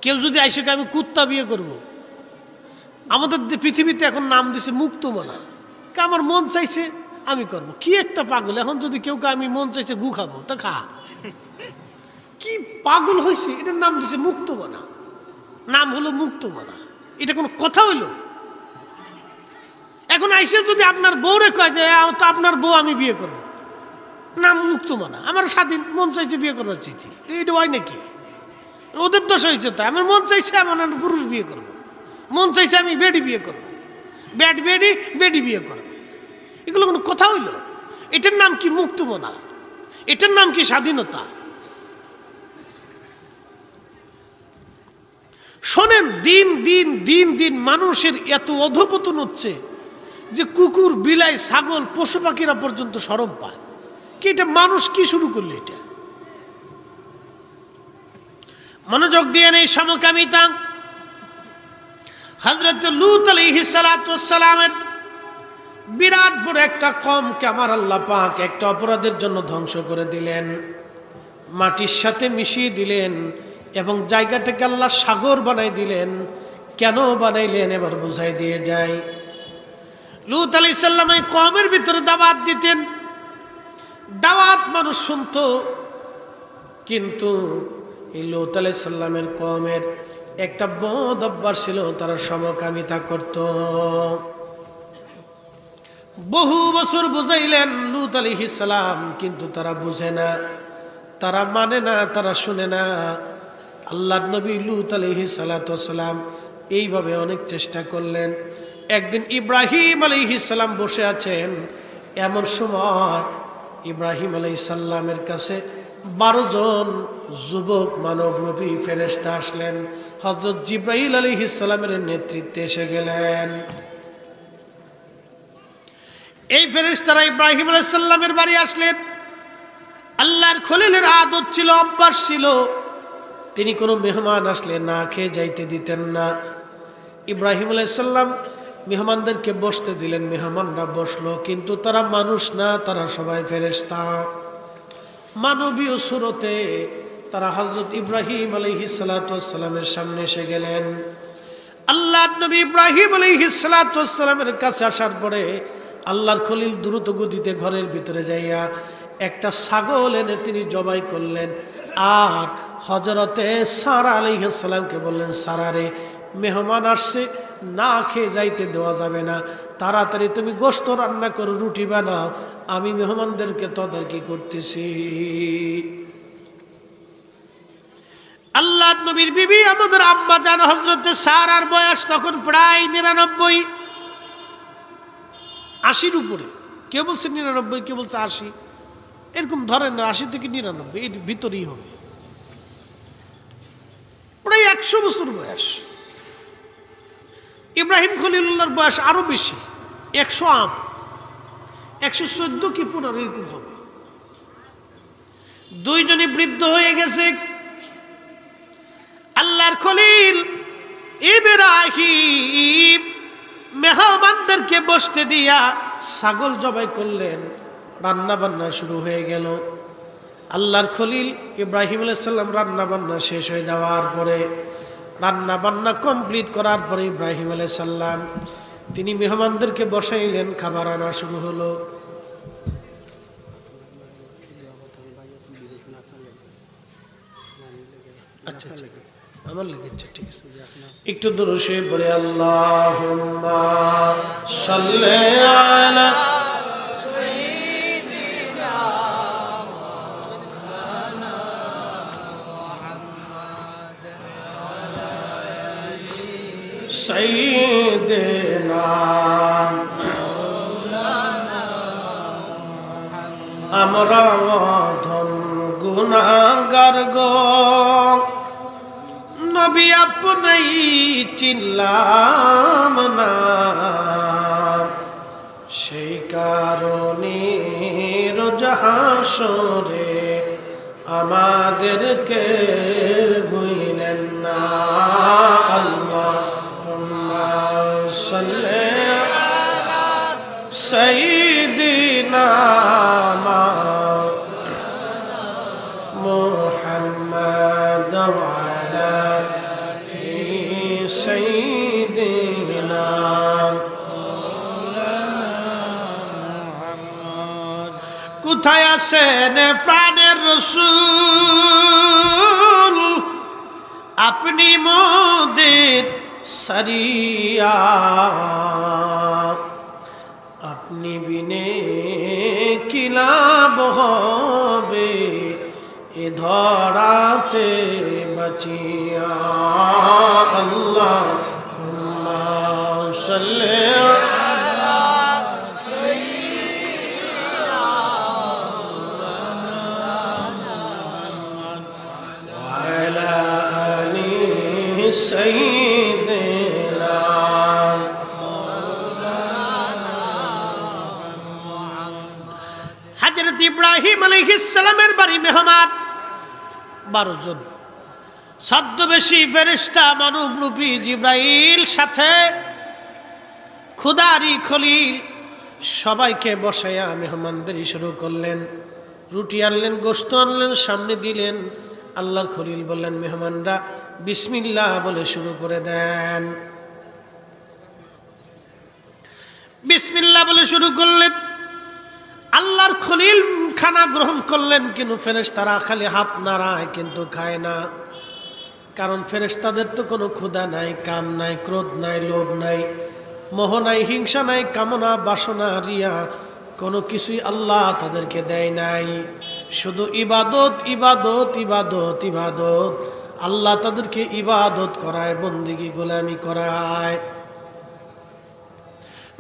কেউ যদি আইসে আমি কুত্তা বিয়ে করব, আমাদের পৃথিবীতে এখন নাম দিছে মুক্তমনা, আমার মন চাইছে আমি করব। কি একটা পাগল। এখন যদি কেউ আমি মন চাইছে গু খাবো, তা খা। কি পাগল হয়েছে? এটার নাম দিছে মুক্তমনা, নাম হলো মুক্তমনা। এটা কোনো কথা হইল? এখন আইসে যদি আপনার বউরে কয় যে আপনার বউ আমি বিয়ে করব, নাম মুক্তমনা। আমার স্বাধীন, মন চাইছে বিয়ে করবার চাইছি, এটা হয় নাকি? ওদের দোষ হয়েছে। তাই আমার মন চাইছে আমার পুরুষ বিয়ে করব, মন চাইছে আমি বেডি বিয়ে করব, ব্যাড বেডি বেডি বিয়ে করবে। এগুলো কোনো কথা হইল? এটার নাম কি মুক্তমনা? এটার নাম কি স্বাধীনতা? শোনেন, দিন দিন দিন দিন মানুষের এত অধপতন হচ্ছে যে কুকুর, বিলাই, ছাগল, পশু পাখিরা পর্যন্ত শরম পায়। কি এটা মানুষ কি শুরু করলো? এটা মনোযোগ দিয়ে নেই। সমকামিতা হযরত লূত আলাইহিস সালাতু ওয়াস সালামের বিরাট বড় একটা কওমকে আমার আল্লাহ পাক একটা অপরাধের জন্য ধ্বংস করে দিলেন, মাটির সাথে মিশিয়ে দিলেন এবং জায়গাটাকে আল্লাহ সাগর বানাই দিলেন। কেন বানাইলেন এবার বুঝাই দিয়ে যায়। লূত আলাইহিস সালাম এই কওমের ভিতরে দাওয়াত দিতেন, দাওয়াত মানুষ শুনতো, কিন্তু এই লূত আলাইহিস সালামের কওমের একটা বদ অভ্যাস ছিল, তারা সমকামিতা করত। বহু বছর বুঝাইলেন লূত আলাইহিস সালাম, কিন্তু তারা বুঝে না, তারা মানে না, তারা শুনে না। আল্লাহর নবী লূত আলাইহিস সালাম এইভাবে অনেক চেষ্টা করলেন। একদিন ইব্রাহিম আলাইহিস সালাম বসে আছেন, এমন সময় ইব্রাহিম আলাইহিস সালামের কাছে 12 জন যুবক মানবরূপী ফেরেশতা আসলেন। হযরত জিবরাইল আলাইহিস সালামের নেতৃত্বে এসে গেলেন। এই ফেরেশতারা ইব্রাহিম আলাইহিস সালামের বাড়ি আসলেন। আল্লাহর খলিলের আদত ছিল, অভ্যাস ছিল, তিনি কোনো মেহমান আসলে না খেয়ে যাইতে দিতেন না। ইব্রাহিম আলাইহিস সালাম মেহমানদেরকে বসতে দিলেন, মেহমানরা বসলো, কিন্তু তারা মানুষ না, তারা সবাই ফেরেশতা। মানবীয় সুরতে তারা হযরত ইব্রাহিম আলাইহিস সালামের সামনে এসে গেলেন। আল্লাহর নবী ইব্রাহিম আলাইহিস সালামের কাছে আসার পরে আল্লাহর খলিল দ্রুত গতিতে ঘরের ভিতরে যাইয়া একটা ছাগল এনে তিনি জবাই করলেন। আর হযরতে সারা আলাইহিস সালামকে বললেন, সারা রে, মেহমান আসছে, না খেয়ে যাইতে দেওয়া যাবে না, তাড়াতাড়ি তুমি গোশত রান্না করো, রুটি বানাও, আমি মেহমানদেরকে তদারকি করতেছি। আল্লাহর নবীর বিবি আমাদের আম্মা জান হযরতে সারার বয়স তখন প্রায় 99, 80-র উপরে। কেউ বলছে 99, কেউ বলছে 80, এরকম ধরেন না, 80 থেকে 99 এর ভিতরেই হবে, প্রায় 100 বছর বয়স। ইব্রাহিম খলিলুল্লাহর বয়স আরো বেশি, 100 114 কি 15 এরকম হবে। দুইজনই বৃদ্ধ হয়ে গেছে। আল্লাহর খলিল ইব্রাহিম মেহমানদেরকে বসতে দিয়া ছাগল জবাই করলেন, রান্না বান্না শুরু হয়ে গেল। আল্লাহর খলিল ইব্রাহিম আলাইহিস সালাম রান্না বান্না শেষ হয়ে যাওয়ার পরে, রান্না বান্না কমপ্লিট করার পরে ইব্রাহিম আলাইহিস সালাম তিনি মেহমানদেরকে বসাইলেন, খাবার আনা শুরু হলো। আচ্ছা আচ্ছা, আমার লেগেছে, ঠিক আছে, একটু দুরূদে পড়ে আল্লাহুম্মা সাল্লি আলা সাইয়্যিদিনা মাওলানা মুহাম্মদ ওয়া আলি সাইয়্যিদিনা মাওলানা মুহাম্মদ। আমরা অধম গুনাহগার গো নবী আপনি চিনলাম না, সেই কারণে রোজ হাসরে আমাদেরকে ভুলেন না। আল্লাহুম্মা সাল্লি আলা সাইয়্যিদিনা মুহাম্মদ ওয়া আলা সাইয়্যিদিনা মুহাম্মদ। কোথায় আছেন প্রাণের রাসূল, আপনি মোদের সারিয়া, আপনি বিনে কি লাভ হবে এ ধরাতে বাঁচিয়া। আল্লাহুম্মা সাল্লি আলা সাইয়্যিদিনা মুহাম্মদ ওয়া আলা আলি সাইয়্যিদিনা মাওলানা মুহাম্মদ। হযরত ইব্রাহিম আলাইহিস সালামের বাড়ি মেহমান 12 জন, ছদ্মবেশী ফেরেশতা মানবরূপী জিবরাইল, সাথে খুদারি খলিল, সবাইকে বসাইয়া মেহমানদারি শুরু করলেন। রুটি আনলেন, গোশত আনলেন, সামনে দিলেন। আল্লাহর খলিল বললেন, মেহমানরা বিসমিল্লাহ বলে শুরু করে দেন। বিসমিল্লাহ বলে শুরু করলেন। আল্লাহর খলিল খানা গ্রহণ করলেন, কিন্তু ফেরেশতারা খালি হাত নাড়ায় কিন্তু খায় না। কারণ ফেরেশতাদের তো কোনো ক্ষুধা নাই, কাম নাই, ক্রোধ নাই, লোভ নাই, মোহ নাই, হিংসা নাই, কামনা বাসনা রিয়া কোনো কিছুই আল্লাহ তাদেরকে দেয় নাই। শুধু ইবাদত ইবাদত ইবাদত ইবাদত। আল্লাহ তাদেরকে ইবাদত করায়, বন্দেগী গোলামি করায়।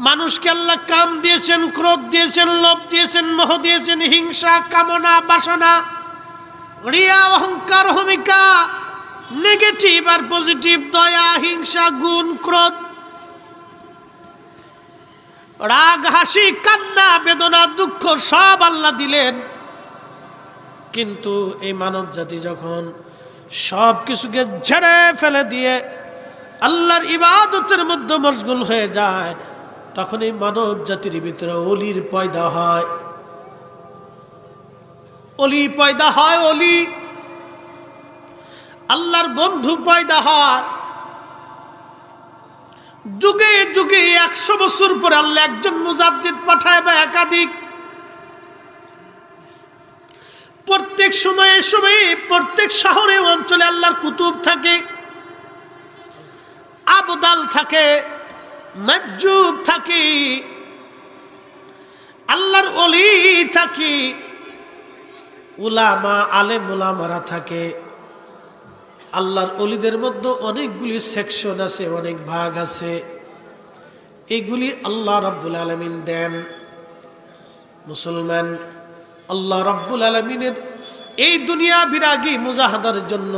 মানুষকে আল্লাহ কাম দিয়েছেন, ক্রোধ দিয়েছেন, লোভ দিয়েছেন, মোহ দিয়েছেন, হিংসা, কামনা বাসনা, রিয়া, অহংকার, অহমিকা, নেগেটিভ আর পজিটিভ, দয়া, হিংসা, গুণ, ক্রোধ, রাগ, হাসি, কান্না, বেদনা, দুঃখ সব আল্লাহ দিলেন। কিন্তু এই মানব জাতি যখন সব কিছুকে ঝেড়ে ফেলে দিয়ে আল্লাহর ইবাদতের মধ্যে মশগুল হয়ে যায়, তখন এই মানব জাতির ভিতরে অলির পয়দা হয়। অলি পয়দা হয়, অলি আল্লাহর বন্ধু পয়দা হয়। যুগে যুগে 100 বছর পরে আল্লাহ একজন মুজাদ্দিদ পাঠায় বা একাধিক। প্রত্যেক সময়ে সময়ে প্রত্যেক শহরে অঞ্চলে আল্লাহর কুতুব থাকে, আবদাল থাকে, মাজুব থাকে, আল্লাহর ওলি থাকে, উলামা আলেম উলামারা থাকে। আল্লাহর ওলিদের মধ্যে অনেকগুলি সেকশন আছে, অনেক ভাগ আছে। এগুলি আল্লাহ রাব্বুল আলামিন দেন। মুসলমান আল্লাহ রাব্বুল আলামিনের এই দুনিয়া বিরাগী মুজাহাদার জন্য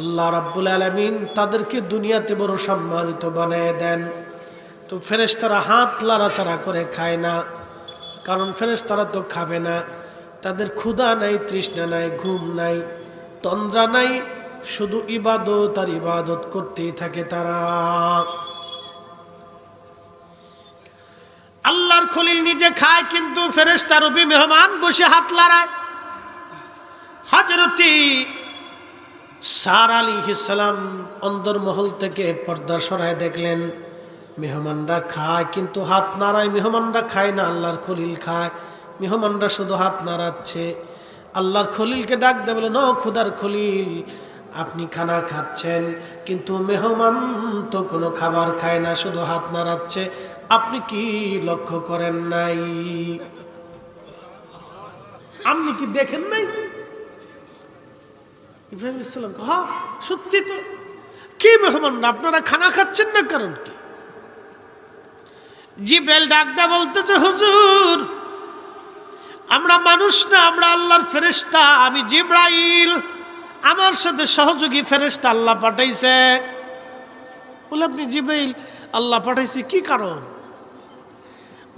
আল্লাহ রাব্বুল আলামিন তাদেরকে দুনিয়াতে বড় সম্মানিত বানিয়ে দেন। তো ফেরেশতারা হাত লাড়াচাড়া করে খায় না, কারণ ফেরেশতারা তো খাবে না। তাদের ক্ষুধা নাই, তৃষ্ণা নাই, ঘুম নাই, তন্দ্রা নাই, শুধু ইবাদত আর ইবাদত করতেই থাকে তারা। আল্লাহর খলিল নিজে খায়, কিন্তু ফেরেশতা রূপী মেহমান বসে হাত লাড়ায়। হযরতি সারা আলাইহিস সালাম অন্দরমহল থেকে পর্দা সরায় দেখলেন মেহমানরা খায় কিন্তু হাত নাড়ায়, মেহমানরা খায় না। আল্লাহর খলিল খায়, মেহমানরা শুধু হাত নাড়াচ্ছে। আল্লাহর খলিলকে ডাক দেয়, বলে, নো খুদার খলিল, আপনি খানা খাচ্ছেন কিন্তু মেহমান তো কোনো খাবার খায় না, শুধু হাত নাড়াচ্ছে। আপনি কি লক্ষ্য করেন নাই? আপনি কি দেখেন নাই? ইব্রাহিম আলাইহিস সালাম, হ্যাঁ সত্যি তো। কি মেহমান, আপনারা খানা খাচ্ছেন না, কারণ কি? জিবরাইল ডাক দেয়া বলতেছে, হুজুর আমরা মানুষ না, আমরা আল্লাহর ফেরেশতা। আমি জিবরাইল, আমার সাথে সহযোগী ফেরেশতা আল্লাহ পাঠাইছে। বলে, আপনি জিবরাইল, আল্লাহ পাঠাইছে কি কারণ?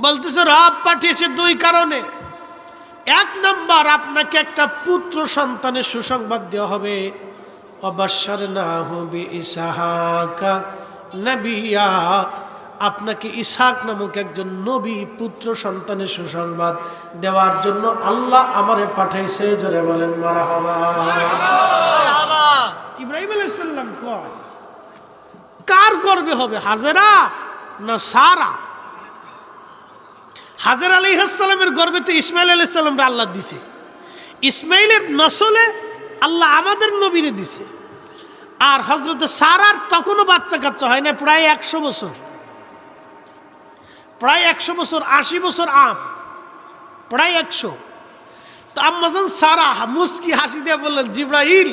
বলতেছে, রব পাঠিয়েছে 2 কারণে। 1 নাম্বার, আপনাকে একটা পুত্র সন্তানের সুসংবাদ দেওয়া হবে। অবাশশারনাহু বিইসহাকা নবিয়্যা, আপনাকে ইসহাক নামক একজন নবী পুত্র সন্তানের সুসংবাদ দেওয়ার জন্য আল্লাহ আমারে পাঠাইছে। জোরে বলেন মারহাবা। ইব্রাহিম আলাইহিস সালাম কয়, কার গর্ভে হবে, হাজেরা না সারা? হাজের আলাইহিস সালামের গর্ভে তো ইসমাইল আলাইহিস সালামরে আল্লাহ দিছে। ইসমাইলের নসলে আল্লাহ আমাদের নবীরে দিছে। আর হযরত সারার তখনও বাচ্চা কাচ্চা হয় না, প্রায় 100 বছর, প্রায় 100 বছর, 80 বছর আম, প্রায় 100। তো আম্মাজান সারা মুস্কি হাসি দিয়ে বললেন, জিবরাইল,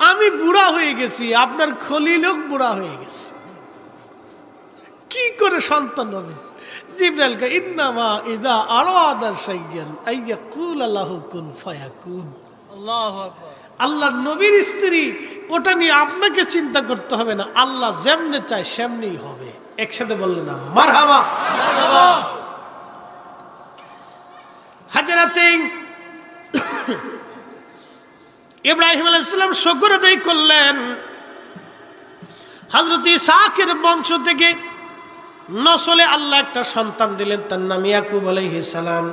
আমি বুড়া হয়ে গেছি, আপনার খলিলও বুড়া হয়ে গেছে, কি করে সন্তান হবে? জিবরাইল কে, ইন্নামা ইযা আরাদা শাইয়ান আইয়াকুল লাহু কুন ফায়াকুন। আল্লাহু আকবার। আল্লাহর নবীর স্ত্রী, ওটা নিয়ে আপনাকে চিন্তা করতে হবে না, আল্লাহ যেমনে চায় সেমনেই হবে। একসাথে বললেন না মারহাবা। হাজরাতে ইব্রাহিম আলাইহিস সালাম শুকর আদায় করলেন। হযরত ইসহাকের বংশ থেকে নসলে আল্লাহ একটা সন্তান দিলেন, তার নাম ইয়াকুব আলাইহিস সালাম।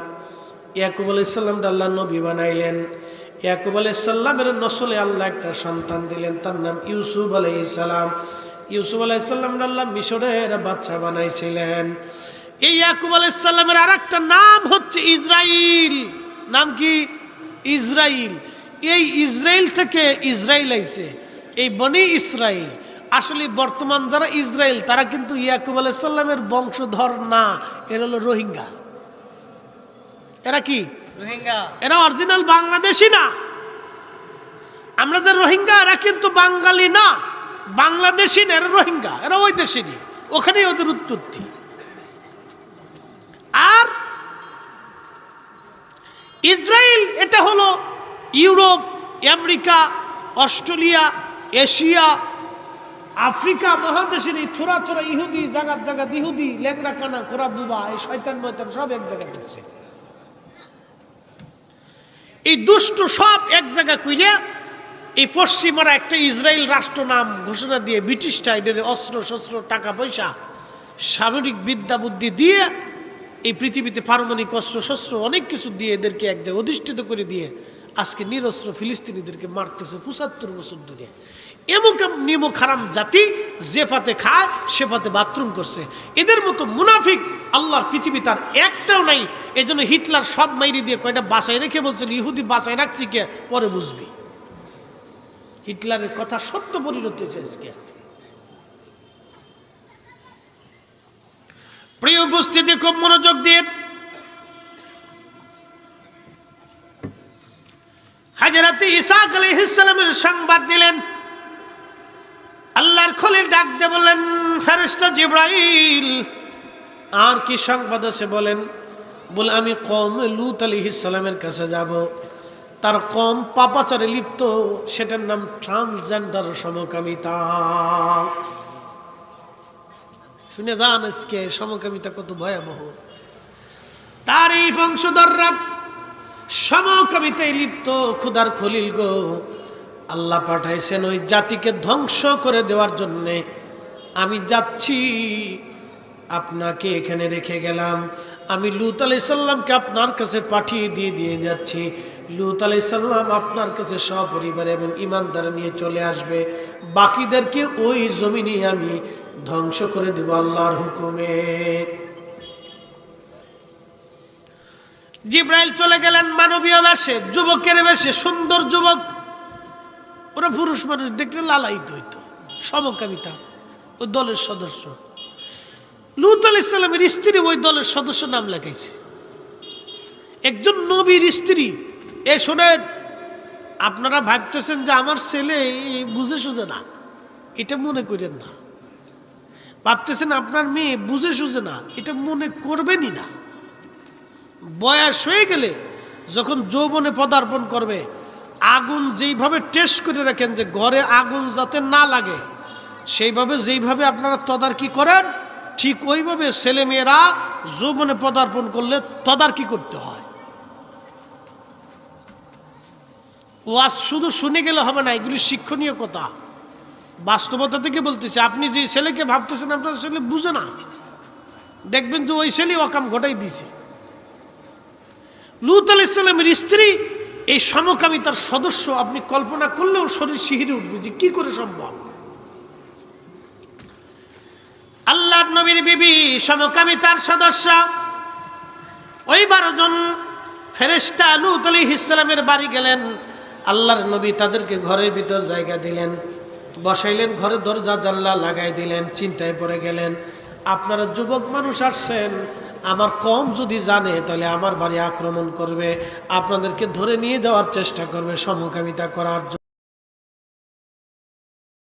ইয়াকুব আলাইহিস সালামকে আল্লাহ নবী বানাইলেন। ইয়াকুব আলাইহিস সালামের নসলে আল্লাহ একটা সন্তান দিলেন, তার নাম ইউসুফ আলাইহিস সালাম। ইউসুফ আলাইহিস সালাম আল্লাহ মিশরের বাদশা বানাইছিলেন। এই ইয়াকুব আলাইহিস সালামের আরেকটা নাম হচ্ছে ইসরাইল। নাম কি? ইসরাইল। এই ইসরাইল থেকে ইসরাইল আইছে। এই বনি ইসরাইল আসলে বর্তমান যারা ইসরাইল তারা কিন্তু ইয়াকুব আলাইহিস সালামের বংশধর না, এরা হলো রোহিঙ্গা। এরা কি? রোহিঙ্গা। এরা অরিজিনাল বাংলাদেশি না। আমরা যে রোহিঙ্গা এরা কিন্তু বাঙালি না, বাংলাদেশি না, এরা রোহিঙ্গা, এরা ওই দেশেরই, ওখানেই ওদের উৎপত্তি। আর ইসরায়েল এটা হলো Europe, America, Australia, Asia, Africa মহাদেশের এই থোড়া থোড়া ইহুদি, জাগাত জাগাত ইহুদি, লেংরা কানা খোরা বুবা, এই শয়তান ময়তান সব এক জায়গায় করছে। এই দুষ্ট সব এক জায়গা কইরে এই পশ্চিমারা একটা ইসরায়েল রাষ্ট্র নাম ঘোষণা দিয়ে ব্রিটিশটা এদের অস্ত্র শস্ত্র টাকা পয়সা সামরিক বিদ্যা বুদ্ধি দিয়ে এই পৃথিবীতে পারমাণবিক অস্ত্র শস্ত্র অনেক কিছু দিয়ে এদেরকে এক জায়গায় অধিষ্ঠিত করে দিয়ে আজকে নিরস্ত্র ফিলিস্তিনিদেরকে মারতেছে ৭৫ বছর ধরে। এমন নিমক হারাম জাতি যে পাতে খায় সে পাতে বাথরুম করছে। এদের মতো মুনাফিক আল্লাহর পৃথিবী তার একটাও নাই। এই জন্য হিটলার সব মাইরি দিয়ে কয়টা বাসায় রেখে বলছিল ইহুদি বাসায় রাখছি কে, পরে বুঝবি। হিটলারের কথা সত্য পরিণত হয়েছে। প্রিয় উপস্থিতি, খুব মনোযোগ দিয়ে হযরত ঈসা আলাইহিস সালামের সংবাদ দিলেন। আল্লাহর খলিল ডাক দিয়ে বললেন, ফেরেশতা জিবরাইল আর কি সংবাদ আছে বলেন। বলে আমি কওম লূত আলাইহিস সালামের কাছে যাব। তার কম পাপাচারে লিপ্ত, সেটার নাম ট্রান্সজেন্ডার সমকামিতা। শুনে যান আজকে সমকামিতা কত ভয়াবহ। তার এই বংশধররা সমকামিতায় লিপ্ত। খুদার খলিল গো, আল্লাহ পাঠাইছেন ওই জাতিকে ধ্বংস করে দেওয়ার জন্যে। আমি যাচ্ছি, আপনাকে এখানে রেখে গেলাম। আমি লূত আলাইহিস সালামকে আপনার কাছে পাঠিয়ে দিয়ে যাচ্ছি। লূত আলাইহিস সালাম আপনার কাছে সপরিবার এবং ঈমানদার নিয়ে চলে আসবে। বাকিদেরকে ওই জমিনে আমি ধ্বংস করে দেব আল্লাহর হুকুমে। জিবরাইল চলে গেলেন মানবীয় বেশে, যুবকের বেশে, সুন্দর যুবক। ওরা পুরুষ মানুষ দেখলে লালায়িত হইতো, সমকামিতা। ওই দলের সদস্য লূত আলাইহিস সালামের স্ত্রী ওই দলের সদস্য নাম লেখাইছে। একজন নবীর স্ত্রী। এ শোনেন, আপনারা ভাবতেছেন যে আমার ছেলে বুঝে সুঝে না, এটা মনে করেন না। ভাবতেছেন আপনার মেয়ে বুঝে সুঝে না, এটা মনে করবেনই না। বয়স হয়ে গেলে যখন যৌবনে পদার্পণ করবে, আগুন যেইভাবে টেস্ট করে রাখেন যে ঘরে আগুন যাতে না লাগে, সেইভাবে যেইভাবে আপনারা তদারকি করেন, ঠিক ওইভাবে ছেলে মেয়েরা যৌবনে পদার্পণ করলে তদারকি করতে হয়। ওয়াজ শুধু শুনে গেলে হবে না, এগুলি শিক্ষণীয় কথা। বাস্তবতা থেকে বলতেছে, আপনি যে ছেলেকে ভাবতেছেন আপনার ছেলে বুঝে না, দেখবেন যে ওই ছেলে অকাম ঘটাই দিছে। লূত আলাইহিস সালামের স্ত্রী এই সমকামিতার সদস্য। আপনি কল্পনা করলেও শরীর শিহরে উঠবে যে কি করে সম্ভব। আল্লাহর নবীর বিবি সমকামিতার সদস্য। ওই 12 জন ফেরেশতা লূত আলাইহিস সালামের বাড়ি গেলেন। আল্লাহর নবী তাদেরকে ঘরের ভিতর জায়গা দিলেন, বসাইলেন, ঘরে দরজা জানলা লাগাই দিলেন। চিন্তায় পড়ে গেলেন, আপনারা যুবক মানুষ আসছেন, আমার কম যদি জানে তাহলে আমার বাড়ি আক্রমণ করবে, আপনাদেরকে ধরে নিয়ে যাওয়ার চেষ্টা করবে সমকামিতা করার জন্য।